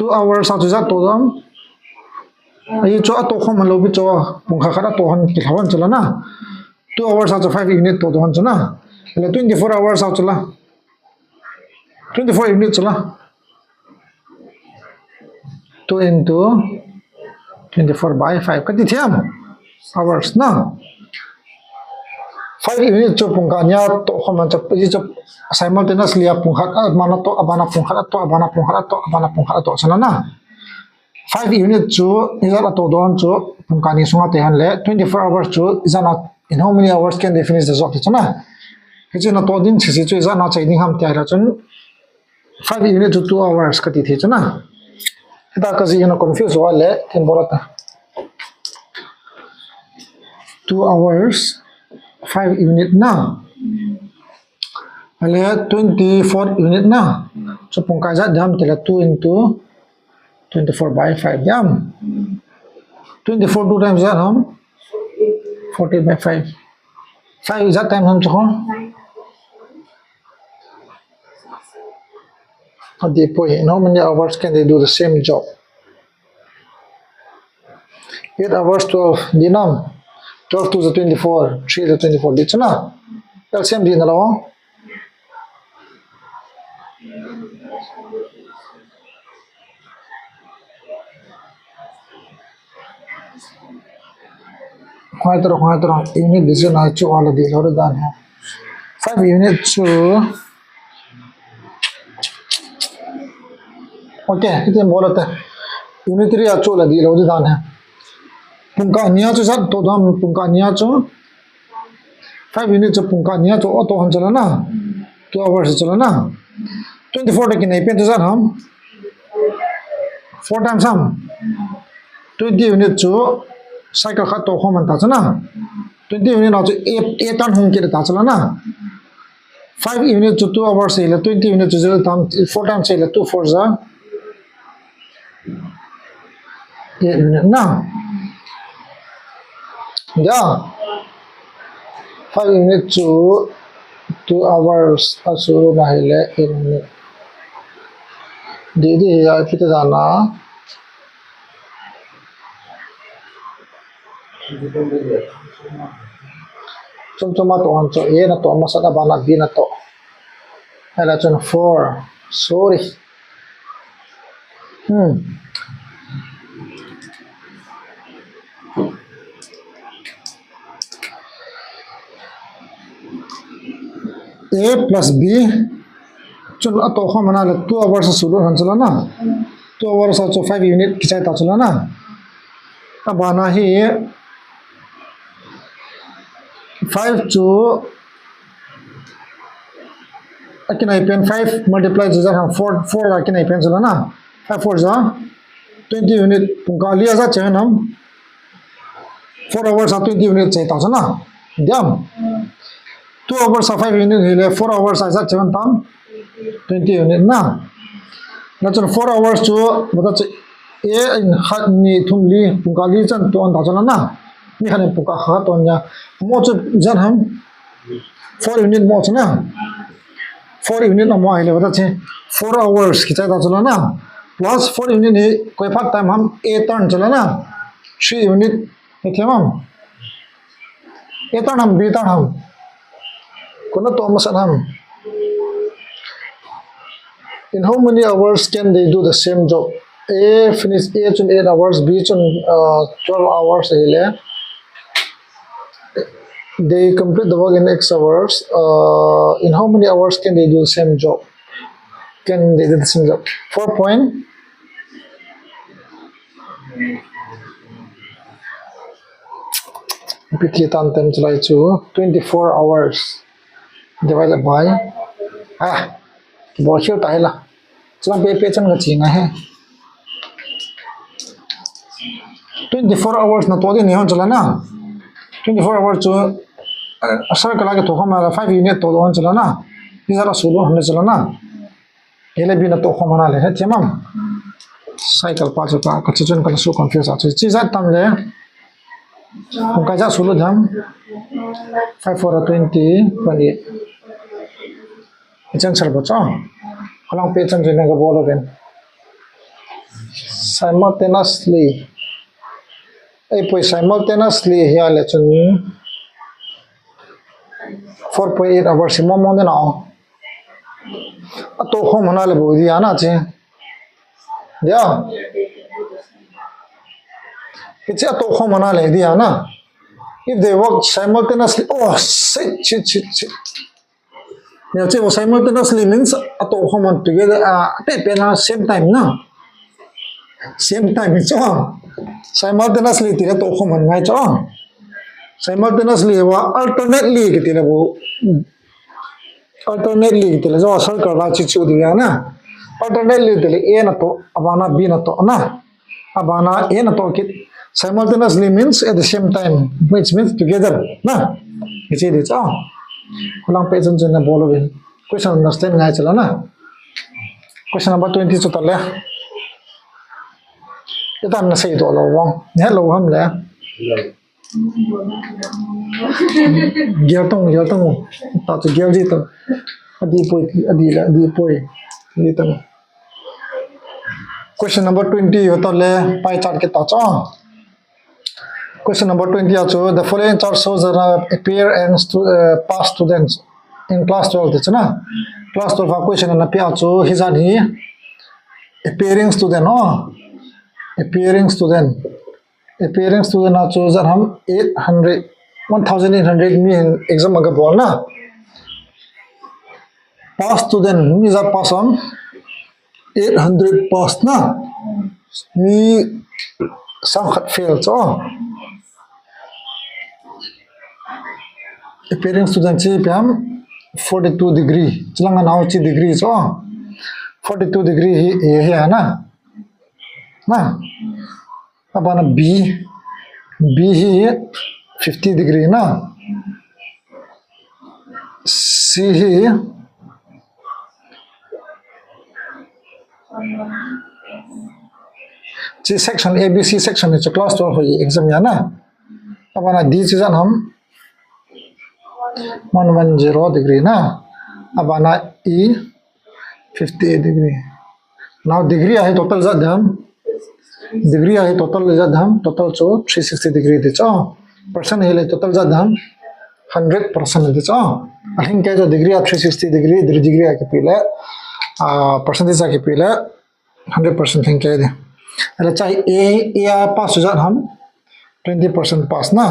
2 hours a jan to dam ai cho to khom lo bi cho pungkha kha to han ki khawan chala na 2 hours after 5 unit to don chana 24 hours out chala 24 unit chala 2 into 24 by 5 kati thiam hours na 5 unit cho pungka nya to khom cha ji cha simultaneously pungkhat mana to abana pungkhat to abana pungkhat to abana pungkhat to chana na 5 unit chu izala to don chu pungka ni sunga te han le 24 hours chu izana in how many hours can they finish the job chana kichina to din chisi chu izana chai ni ham tia ra chun 5 unit to 2 hours kati the chana ita kazi ina confuse wa le tin borata 2 hours 5 unit na ale 24 unit na so pungka ja dam tela 2 into 24 by 5 dam 24 2 times that hum 40 by 5 5 is that time hum cho at the point how many hours can they do the same job 8 hours 12 dinam 12 to the 24 3 to the 24 di chana LCM di na lo khoitro unit division ai chu ala di lor dan hai 5 unit chu okay ite bolata unit 3 chu la di lor dan hai pungka nia chu sat to dam pungka nia chu 5 unit chu pungka nia chu auto han chala na 2 hours chala na 24 ke nei pen chu sat ham 4 times ham 20 unit chu cycle khat to khom ta chana 20 unit na chu 8 tan hong ke ta chala na 5 unit chu 2 hours ile 20 unit chu 0 tam 4 times ile 2 4 za 8 unit na yeah 5 unit to 2 hours asuru na hele 8 minute didi ya pita dana chuma to han cho e na to masada bana b na to hala chon 4 sorry A plus B chun ato khamana le 2 hours sulu han chala na 2 hours cho 5 unit kichai ta chala na abana hi 5 to akina pen 5 multiply to 4 akina pen chala na 5 4 za 20 unit pungka liya za chenam 4 hours 20 unit chai ta chala diam 2 hours 5 unit hele 4 hours as a 7 tam 20 unit na nachon 4 hours chu bata e in khat ni thumli pungkali chan to an ta chana na ni khane pungka kha to nya mo chu jan ham 4 unit mo chana 4 unit na mo hele bata che 4 hours ki cha ta chana na plus 4 unit ni koi phat time ham a turn chala na 3 unit he themam a turn ham b turn ham kuna to masanam in how many hours can they do the same job a finish a chun 8 hours b chun 12 hours hele they complete the work in x hours in how many hours can they do the same job can they do the same job 4 point pt tan chalai chu 24 hours divided by bo hiu tai la chang pe chan ga chi nga he 24 hours na to de ni hon chala na 24 hours chu asar kala ke to khama 5 unit to hon chala na ni zara sulu hon chala na ele bi na to khama na le he themam cycle pa chu ka ka chun ka su confuse a chi za tam le ka ja sulu dham 5 for 20 pani ichang sar bo cha halang pe chan jena ga bolo ben simultaneously ai poi simultaneously here le chun 4.8 hours mo mo de na ato khom na le bo di ana che ya it's a to homana le dia na. If they work simultaneously, oh shit. Now, simultaneously means at home together at same time na. Same time it's on. Simultaneously tira to home ngay cho. Simultaneously wa alternately kitila bo. Alternately kitila so circle la chichu diya na. Alternately tila A na to abana B na to na. Abana A na to kit. Simultaneously means at the same time, which means together na. It's it it's on. Kulang page na bolo bin. Question understand ngay chala na. Question number 20 cho tala. Ito am na say do lo wong. Hello ham le. Gel tong. Ta cho gel ji to. Adi poi. Dito. Question number 20 ho tala pie chart ke ta cho. Question number 20 also, the following chart shows that appear and past students in class 12. That's na class 12 question and appear also. He's on here. Appearing student. Oh, appearing student also that हम 1800 में exam अगर बोलना. Past student means a pass on 800 pass ना. Me some fails. Oh. Appearing student chi pam 42 degree chilanga now chi degree so 42 degree he na abana b he 50 degree na c he C section ABC section is class 12 exam ya na abana d chi jan हम 110 degree na abana E 58 degree. Now degree है total ज़्यादा हम degree है total ज़्यादा हम total चो 360 degree दे चो percent है ले total ज़्यादा हम 100% दे चो अहिंग क्या जो degree है 360 degree degree है के पीले percentage है के पीले 100% हिंग क्या दे अरे चाहे A पास हो जाए हम 20% पास ना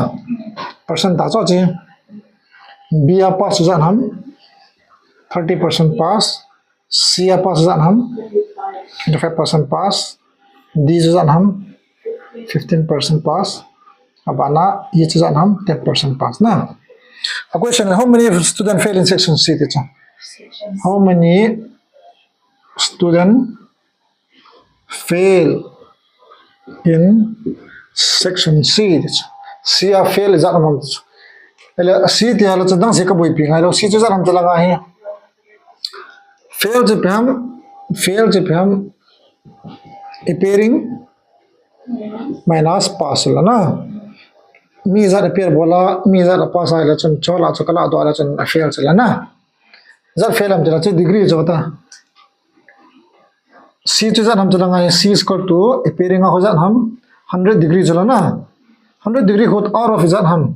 percent ताज़ा जी B pass jan हम 30% pass, C pass jan हम 25% pass, D jan हम 15% pass, abana E jan हम 10% pass na. A question: how many students fail in section C? Teacher? How many students fail in section C? Teacher? C fail is that amount. C thì là chân đang sẽ có buổi pin hay đâu C cho ra làm cho là ngay fail to pam appearing minus pass là na mi za appear bola mi za pass hay là chân cho là cho kala do là chân fail là na za fail làm cho là degree cho ta C cho ra làm cho là ngay C is equal to appearing हो जा हम 100 degree cho là na 100 degree होत और of जा हम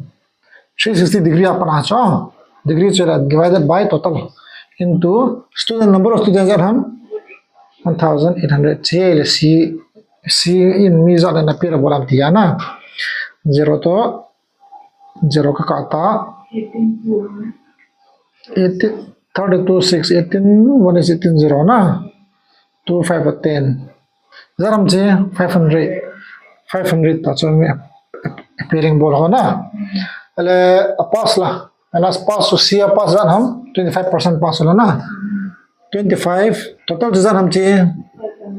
360 degree अपन आचा degree चला divided by total into student number of students are हम 1800 चले C in me ज़्यादा न पेर बोला दिया ना 0 तो 0 का काटा 32 6 18 1 is 18 0 ना 2 5 10 ज़रा मुझे 500 ताचो में appearing बोल हो ना अले पास ला minus pass तो C pass जान हम 25% pass होला ना 25 total जान हम चे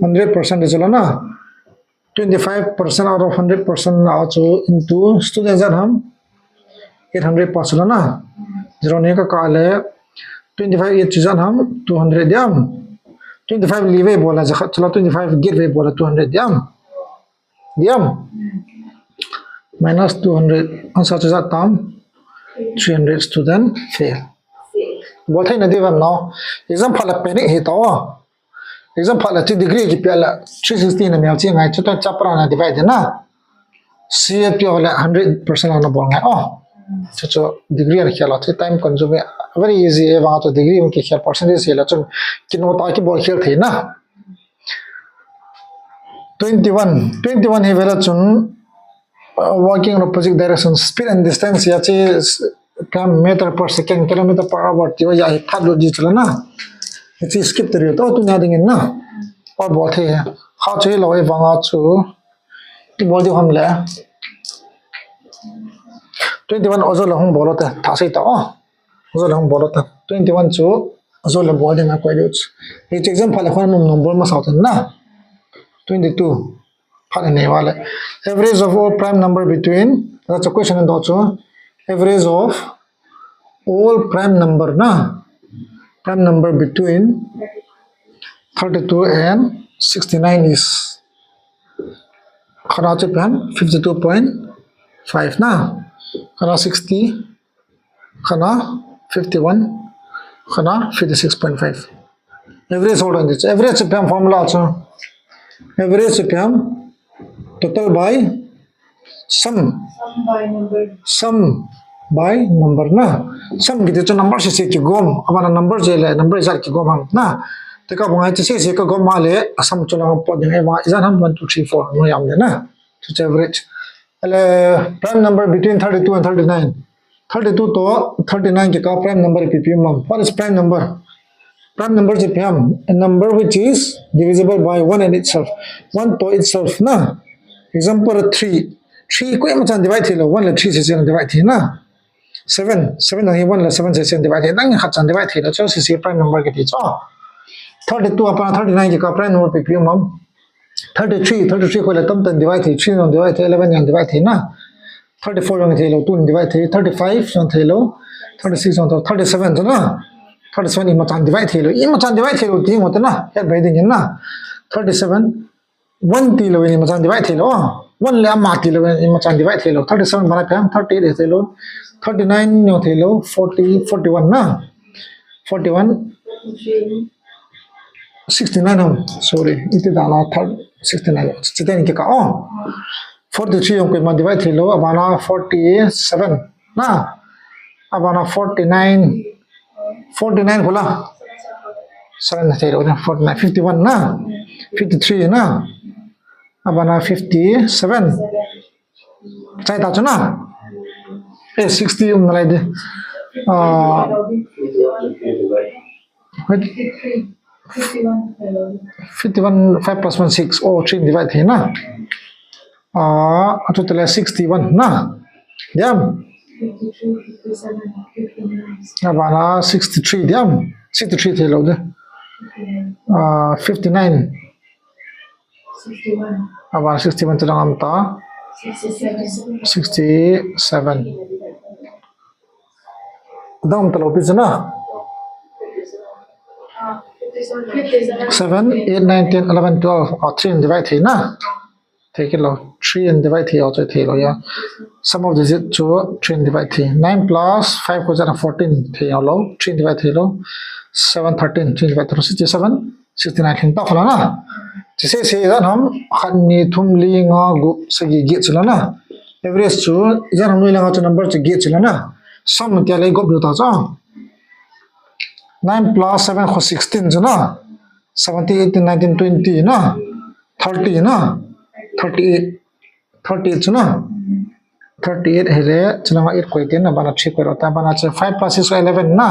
100% चला ना 25% out of 100% also into student जान हम 800 pass होला ना 0 ने का काल है 25 ये जान हम 200 दियाम 25 लीवे बोला चला 25 गिव बोला 200 दियाम minus 200 answer to that term 300 student fail बोलते हैं नदी वम नाउ example la panic ही तो example la degree की पहला 360 ने मिलती है तो चपरा ना divide ना C पे वाला 100% आना बोलना है तो degree है क्या लाते time consume very easy है वहाँ तो degree उनके क्या percentage है लाचुन किन्हों ताकि बहुत खेल थे ना 21 है वाला चुन working in opposite direction. Speed and distance ya chi meter per second, kilometer per hour ti ya thadlo ji chla na. Chi skip the to tu nya ding na. Or bo the how che lo e wanga chu ti bol di hom le 21 ozo la hong bolo ta tha sai ta ozo la hong bolo ta 21 chu ozo la bol ding a kwai du each example la khon number ma sa ta na 22 phane ne wala average of all prime number between that's a question and also average of all prime number na prime number between 32 and 69 is khana che plan 52.5 na khana 60 khana 51 khana 56.5 average hold on this average PM formula also average PM total by sum by number na sum gite cho number se ki gom abana number je le number is ki gom ham na te ka bangai se ka gom ma le asam cho na po de ma izan ham 1 2 3 4 no yam de na to average ale prime number between 32 and 39 32 to 39 ke ka prime number ppm what is prime number is PM a number which is divisible by 1 and itself 1 to itself na example 3 ko ma chan divide thilo 1 la 3 se chen divide thi na 7 and 1 la 7 se chen divide thi dang khat chan divide thilo cho se prime number ke ti cho 32 upon 39 ke ka prime number ppm 33 ko la tam tan divide thi 3 on divide thi 11 on divide thi na 34 on thilo 2 on divide thi 35 on thilo 36 on 37 na 37 ima chan divide thilo ti mo ta na ya bai ding na 37 1 ti lo ima chan divide thilo 1 le ma ti lo ima chan divide thilo 37 bana kam 38 thilo 39 no thilo 40 41 na 41 69 hum sorry ite dana 69 chiten ke ka 43 on ko ma divide thilo abana 47 na abana 49 khula 7 thilo 49 51 na 53 na abana 57 chai ta chuna 60 lai de 51 5 plus 1 6 oh 3 divide thi na total 61 na diam abana 63 diam 63 thilo de 59 abana 61 chang am ta 67 dam talo pi chana 7 8 9 10 11 12 or 3 divide thi na take it low 3 and divide thi also thi lo ya sum of digit to 3 and divide thi 9 plus 5 goes to 14 thi lo 3 divide thi lo 7 13 3 divide to 67 69 hin ta khla na se dan ham khan ni thum li nga gu sagi ge chula na average chu jan ham ni la cha number chu ge chula na sum kya lai gob ta cha 9 plus 7 ko 16 jana 17 18 19 20 na 30 na 38 jana 38 hele chana 8 ko 10 na bana 3 ko ta bana 5 plus 6 11 na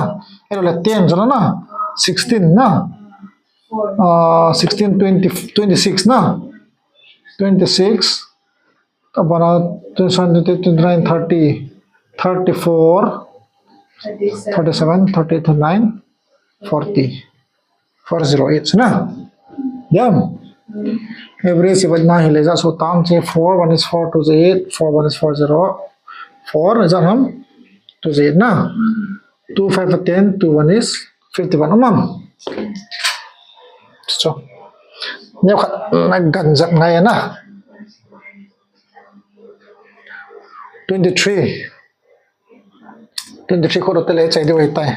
elo 10 jana na 16 na 16 20 26 na 26 abana 29 30 34 37 39 40 408 na yam average is na hele ja so tam che 4 1 is 4 2 is 8 4 1 is 40 4 is ham 2 is 8 na 2 5 10 2 1 is 51 mam so nếu gần dặn ngay na 23 ko rote le chai de wai tai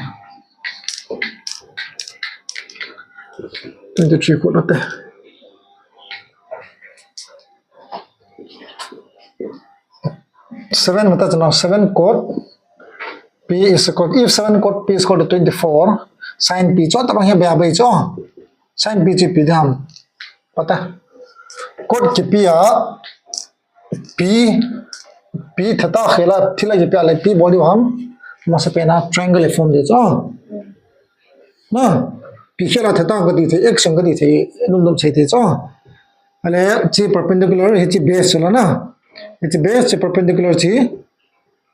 23 ko rote 7 mata chana 7 code p is equal if 7 code p is equal to 24 sin p cho ta bang he ba bai cho sin p chi p dham pata code ki p a p P theta khela thila ye pya le P body ham ma se pena triangle form de cha na P khela theta ga di the x ga di the num chhe the cha ale chi perpendicular he chi base chula na it's base chi perpendicular chi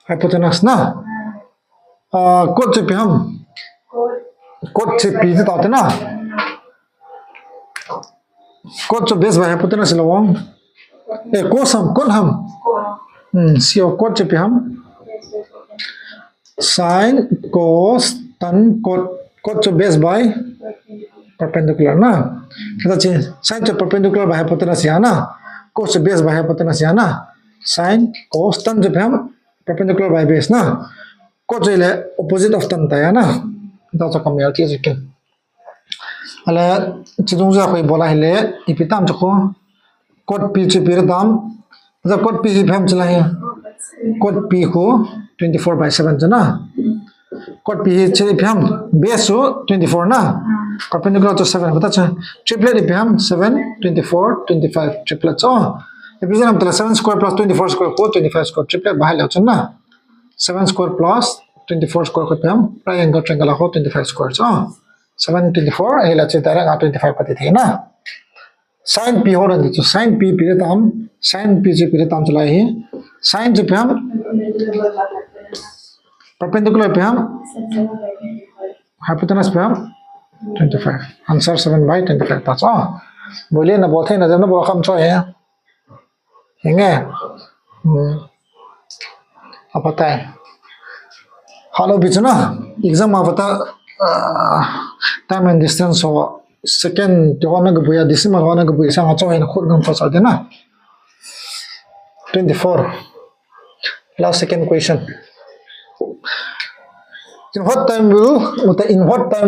hypotenuse na cot chi p ham cot chi P de ta na cot chi base by hypotenuse lawang cosam cot ham CO cot chi p ham sin cos tan cot chi base by perpendicular na kita chi sin chi perpendicular by hypotenuse ya na cos chi base by hypotenuse ya na sin cos tan chi p ham perpendicular by base na cot chi le opposite of tan ta ya na da cha kam ya chi chi ken ala chi dong ja khoi bola hele ipitam chko cot p chi p dam the cot p chi pham chala hai cot p ko 24/7 chana cot p chi pham base so 24 na perpendicular to 7 bata cha triplet pham 7 24 25 triplet so represent am 7 square plus 24 square ko 25 square triplet bahai la chana 7 square plus 24 square ko pham triangle ko 25 square so 7 24 ai la che direct 25 pati the na sin p ho ran to sin p pire tam sin p je pire tam chala hi sin je pham perpendicular pham hypotenuse pham 25 answer 7/25 ta cha बोलिए ना बोलते ना जब बोला कम चो है हेंगे अब पता है हालो बीच ना एग्जाम में पता टाइम एंड डिस्टेंस हो सेकेंड जो वाला का बुया डिसेंबर वाला का बुया सांग चो है ना खुद गम फंसा देना 24 last second question in what time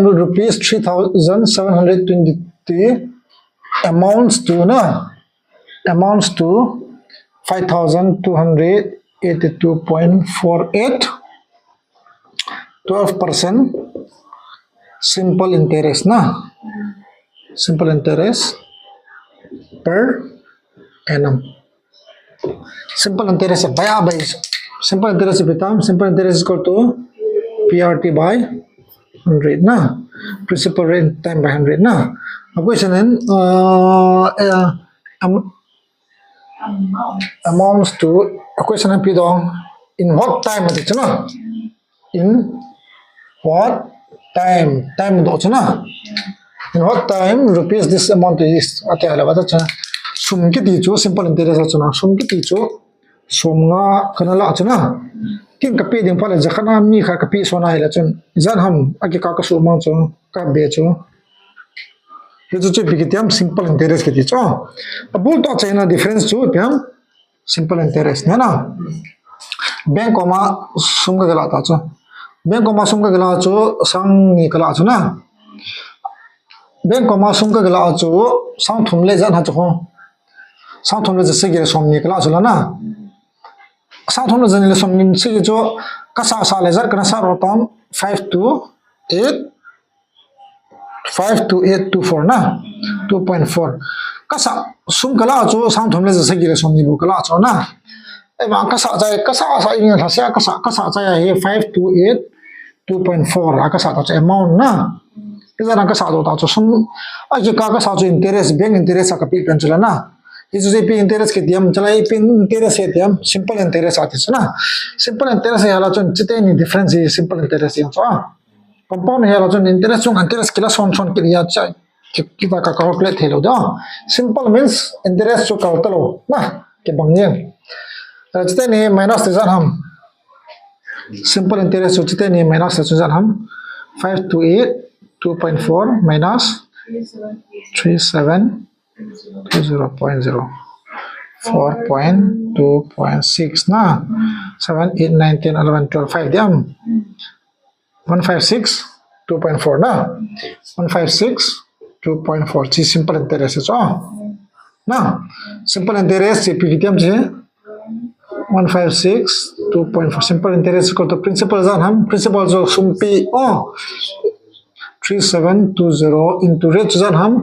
will rupees 3,723 amounts to 5,282.48 12% simple interest na simple interest per annum simple interest by simple interest simple interest is equal to PRT by 100 na principal rate time by 100 na question then amounts to question and pidong in what time na in what time do na in what time rupees this amount is ate ala bata cha sum ki ti chu simple interest achuna sum ki ti chu sum nga kana la achuna kin ka pe ding pala jakhana mi kha ka pi sona ila chun jan ham agi ka su mang chu ka be chu he chu bigitiam simple interest ki ti chu abul to chaina difference chu pyam simple interest na bank koma sum ga la ta chu bank koma sum ga la chu sang ni kala chu na bank koma sum ga la chu sang thum le jan ha chu sang thum le se ge som ni kala chu la na sang thum le jan le som ni se ge chu ka sa le jar kana sa rotam 5 to 824 na 2.4 ka sa sum kala chu sang thum le se ge som ni bu kala chu na ai ma ka sa in ha sia ka sa cha he 5 to 8 2.4 aka sa ta amount na isa na ka sa ta chu sum a ki ka sa chu interest bank interest ka pi kan chula na is je pi interest ke diam chala pi interest ke diam simple interest ati chuna simple interest hala chun chite ni difference is simple interest yin cha compound hala chun interest chung interest kila son ke ya cha ki ta ka calculate helo da simple means interest chu ka talo na ke bangyen chite ni minus de jan ham simple interest chu chite ni minus chu jan ham 5 to 8 2.4 minus 3720.0 4.2.6 na 7 8 9 10 11 12 5 diam 156 2.4 na 156 2.4 chi simple interest so na simple interest chi pgtm je 156 2.4 simple interest equal to principal jan ham principal jo sum p 3720 into rate jan ham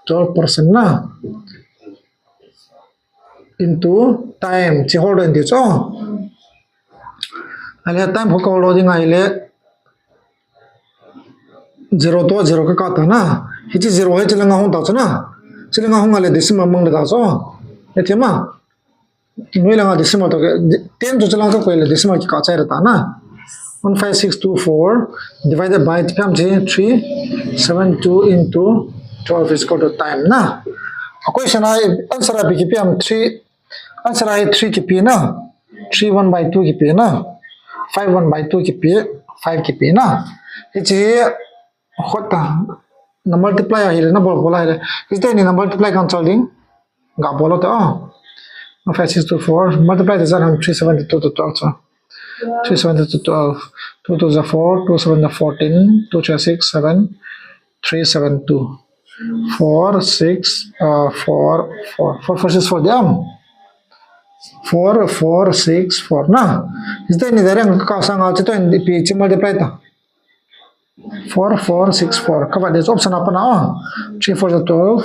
12% na into time chi hold and so Hale time hoko loading aile 0 to 0 ka ta na hichi 0 he chalanga hong ta chana chalanga hong ale decimal mang da so ethema noi langa decimal to 10 to chalanga ko le decimal ki ka chai ra ta na 15624 divided by 372 into 12 is equal to time na question ai answer a biki pm 3 answer ai 3 ki p na 3 1 by 2 ki p na 5 1 by 2 ki p 5 ki p na hichi khota na multiply here na bola here is there any multiply consulting ga bolo to 15624 multiply this on 372 to 12 so 372 to 12 2 to the 4 2 7 the 14 2 6 7 372 4 6 4 4 4 4 6 4 them 4 4 6 4 na is there any there ka sang out to in the p multiply ta 4 4 6 4 cover this option up now 3 4 12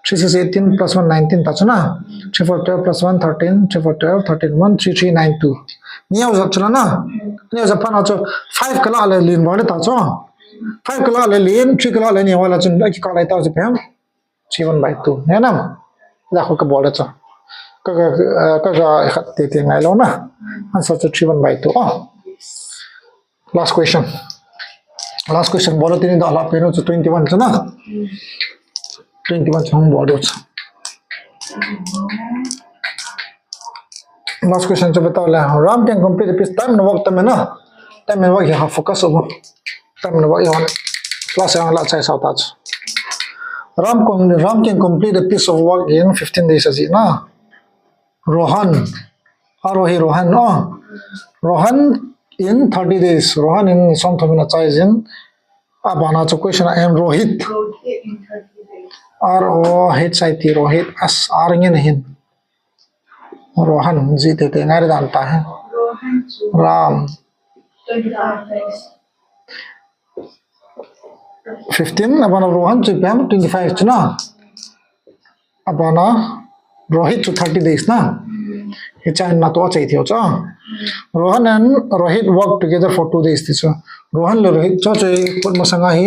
3 6 18 plus 1 19 ta chuna 3 4 12 plus 1 13 3 4 12 13 1 3 3 9 2 niya usap chula na niya usap pa na cho 5 kala le lin wale ta cho 5 kala le lin 3 kala le ni wala chun ki kala ta cho phem 3 1 by 2 है ना la ko ka bola cho ka khat te te ngai lo na answer to 3 1 by 2 last question bola tini da la peno cho 21 cha na 21 chong bola cho last question cho बताओ ले ram can complete the time no work time na time no work ha focus over time no work on class on la chai sao ta ram can complete a piece of work in 15 days as na rohan no rohan in 30 days rohan in som thomina chai in abana cho question I am rohit in 30 days. r o h i t rohit as r ngen hin rohan ji te te ngai dan ta hai Rohan to ram 25 days. 15 abana rohan to pam 25 chuna abana rohit to 30 days na hicha na to chai thio cha rohan and rohit work together for 2 days this rohan le rohit cho chai put masanga hi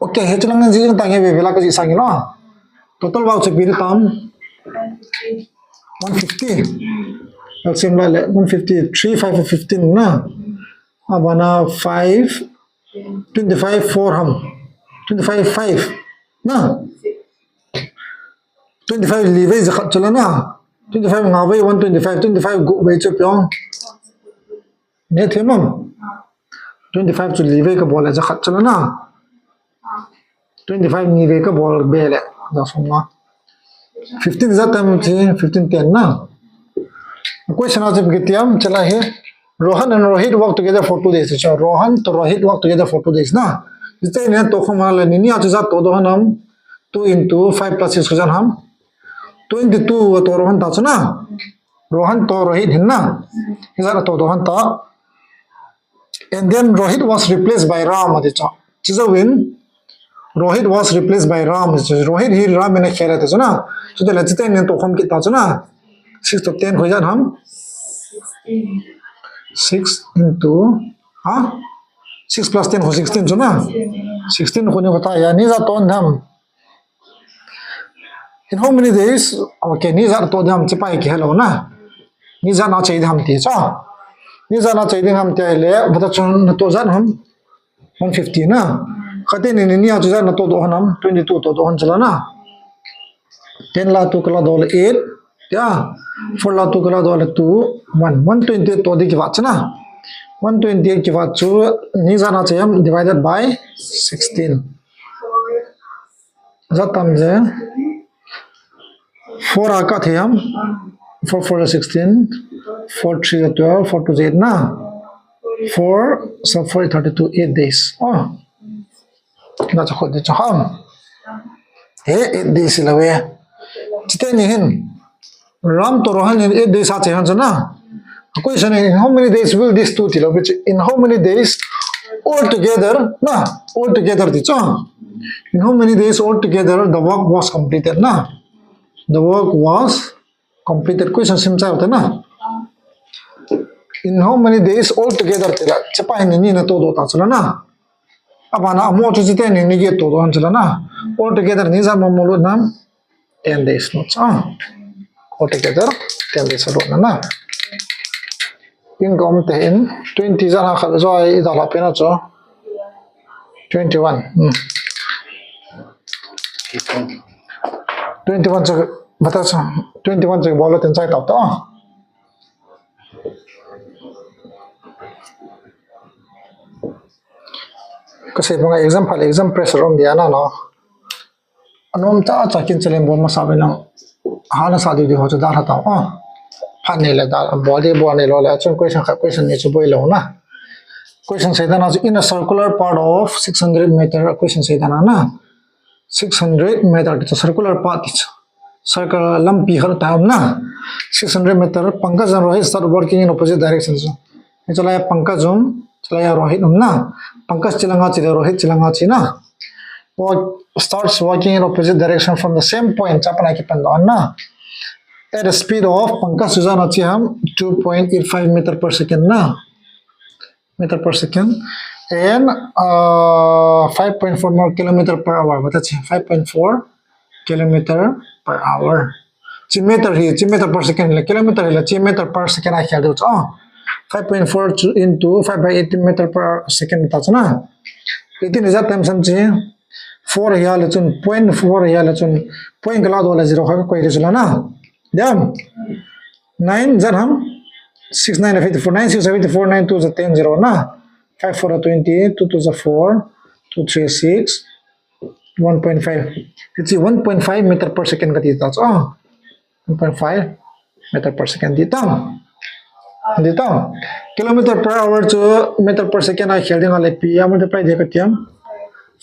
okay he chulang ji ta nge vela ka ji sangi no total work che bir tam 150 LCM la 150 3 5 15 na abana 5 25 4 ham 25 5 na 25 live is khat chala na 25 nga vai 125 25 go vai che pyong ne themam 25 chu live ka bola ja khat chala na 25 ni ve ka bol bele da summa 15 is that time 15 10 na question आज gitiam chala hai rohan and rohit work together for 2 days so rohan to rohit work together for 2 days na इससे ने तो खमाल नि आज जा तो हम 2 into 5 plus 6 jan ham 22 to rohan ta chuna rohan to rohit hinna izara to rohan ta and then rohit was replaced by ram adicha chiza win rohit was replaced by ram rohit hi ram ne khera ta chuna so the let's say ne to khom ki ta chuna 6 to 10 ho jan ham 6 into 6 plus 10 ho 16 chuna 16 ko ne hota ya ni za ton dham in how many days okay ni za to dham chipai ki hello na ni za na chai dham ti cha ni za na chai dham ti le bata chon na to zan ham 150 na khate ni ni a za na to do hanam 22 to do han chala na 10 la to kala dol 8 ya 4 la to kala dol 2 1 120 to di ki wat na 128 ki wat chu ni za na chayam divided by 16 za tam je 4 aka thayam 4 4 is 16 4 3 is 12 4 2 is 8 na 4 so 4 is 32 8 days na cha khod cha ham he 8 days lawe chite ni hin ram to rohan in 8 days a chayan chana question in how many days will this two tilo which in how many days all together na all together the cha in how many days all together the work was completed na the work was completed question sim cha hota na in how many days altogether tila chapa ni na to do ta chala na abana mo chu jite ni ge to do an chala na altogether ni za mamulu nam 10 days no cha altogether 10 days ro na income te in 20 za na khal zo ai da la pena cho 21 21 cha bata cha 21 cha bolo ten chai ta ta kasi mga exam pressure on dia na no anom ta cha kin chalen bo ma sabe lang hala sa di ho cha da ta phan ne la da body bo ne lo la chon question ne chu boi lo na question sai da na in a circular part of 600 meter question sai da na 600 meter to circular path circle lumpy har ta na 600 meter pankaj rohit start working in opposite directions chala pankajum chala rohit na pankaj chilanga chile rohit chilanga china starts working in opposite direction from the same point chapana ki pandon na at a speed of pankaj sujana chi ham 2.85 meter per second na meter per second and 5.4 more kilometer per hour bata chi 5.4 kilometer per hour chi meter per second la kilometer la chi meter per second I khel do 5.4 into 5 by 18 meter per second ta chana 18 is that time sam chi 4 ya la chun 0.4 ya la chun point gala do la 0 kha ko ire chula na dam 9 jan ham 6 9 54 9 6 74 9 2 is 10 0 na 5 4 20 2 2 is 4 2 3 6 1.5 it's 1.5 meter per second ka dito 1.5 meter per second dito kilometer per hour to meter per second I khel ding ale p multiply de ka tiam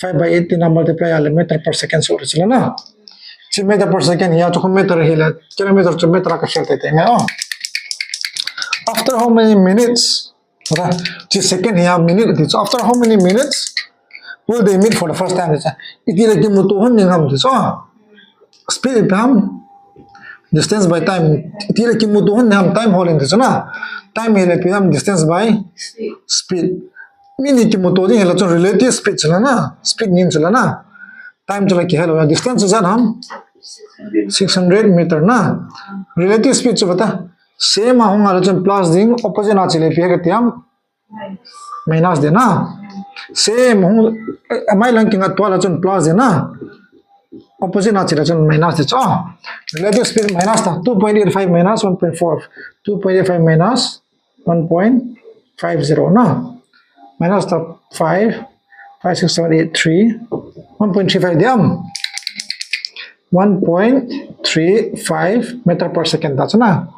5 by 18 na multiply ale meter per second so chila na chi meter per second ya to meter hila kilometer to meter ka khel te nga after how many minutes chi second ya minute so after how many minutes will they meet for the first time itila ki mutu hon ngam so speed bam distance by time itila ki mutu hon ngam time holen so na time hele pam distance by speed mini ki mutu din hela relative speed chla na speed nin chla na time chla ki hela distance jan ham 600 meter na relative speed so bata same ahong alon plus ding opposite na chile pe ka tiam minus de na same hong amai lang kinga twala chun plus de na opposite na chile chun minus de cha relative speed minus ta 2.85 minus 1.4 2.85 minus 1.50 na minus ta 5 5 6 7 8 3 1.35 diam 1.35 meter per second ta na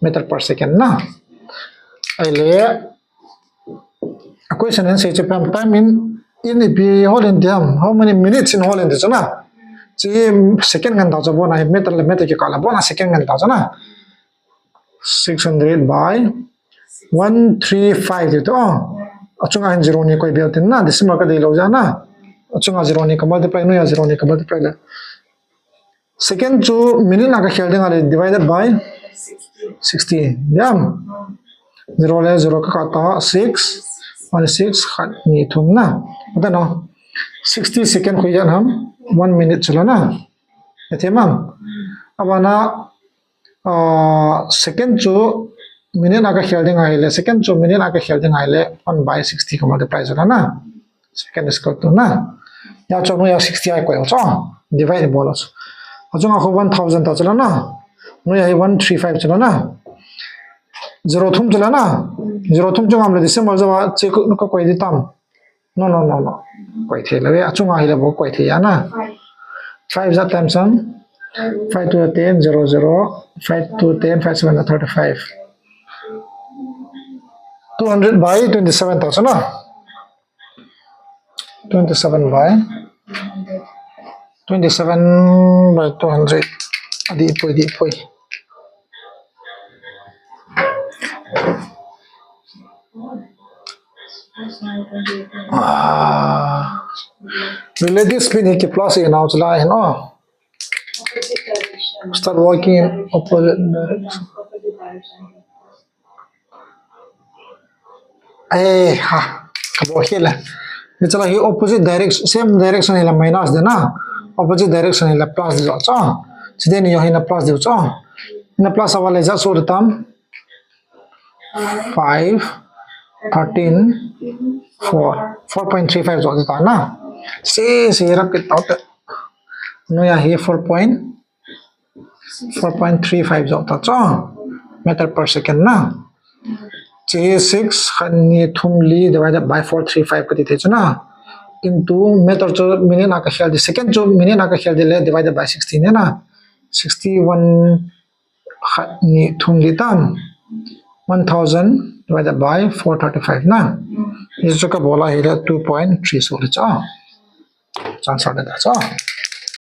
meter per second na aile a question and say time in the Holland how many minutes in Holland is na chi second gan ta bona meter le meter ki kala bona second gan ta na 600 by 135 to achunga 0 ni koi bel tin na decimal ka de lo ja na achunga 0 ni ka multiply no ya 0 ni ka multiply la second to minute na ka khel ding ale divided by 60 yam 0 le 0 ka ta 6 16 khat ni thum na bata no 60 second ko yan ham 1 minute chula na ate mam abana second to minute na ka khel ding aile second to minute na ka khel ding aile 1 by 60 ka multiply chula na second is equal to na ya cho no ya 60 ai ko cho divide bolos ajunga ko 1000 ta chula na no ya 135 chula na 0 thum chula na 0 thum chung amle decimal jawa che ko koi ditam no koi the la achunga hila bo koi the ya na 5 that times 5 to 10 0 0 5 to 10 5 7 35 200 by 27,000 na 27 by 200 adi poi relative speed ki plus in out la no start working in opposite direction ha kabo hila ni chala hi opposite direction same direction hila minus de na opposite direction hila plus de cha chide ni yo hina plus de cha na plus awale ja so tam 5 13 4 4.35 jo ta na se rak ke ta no ya hi 4.35 jo ta cha meter per second na j 6 ni thumli divided by 435 kati the na into meter jo minute na ka khel di second jo minute na ka khel di le divided by 16 है ना 61 ni thumli tam 1000 divided by 435 na is jo ka bola hi 2.3 so le cha answer da cha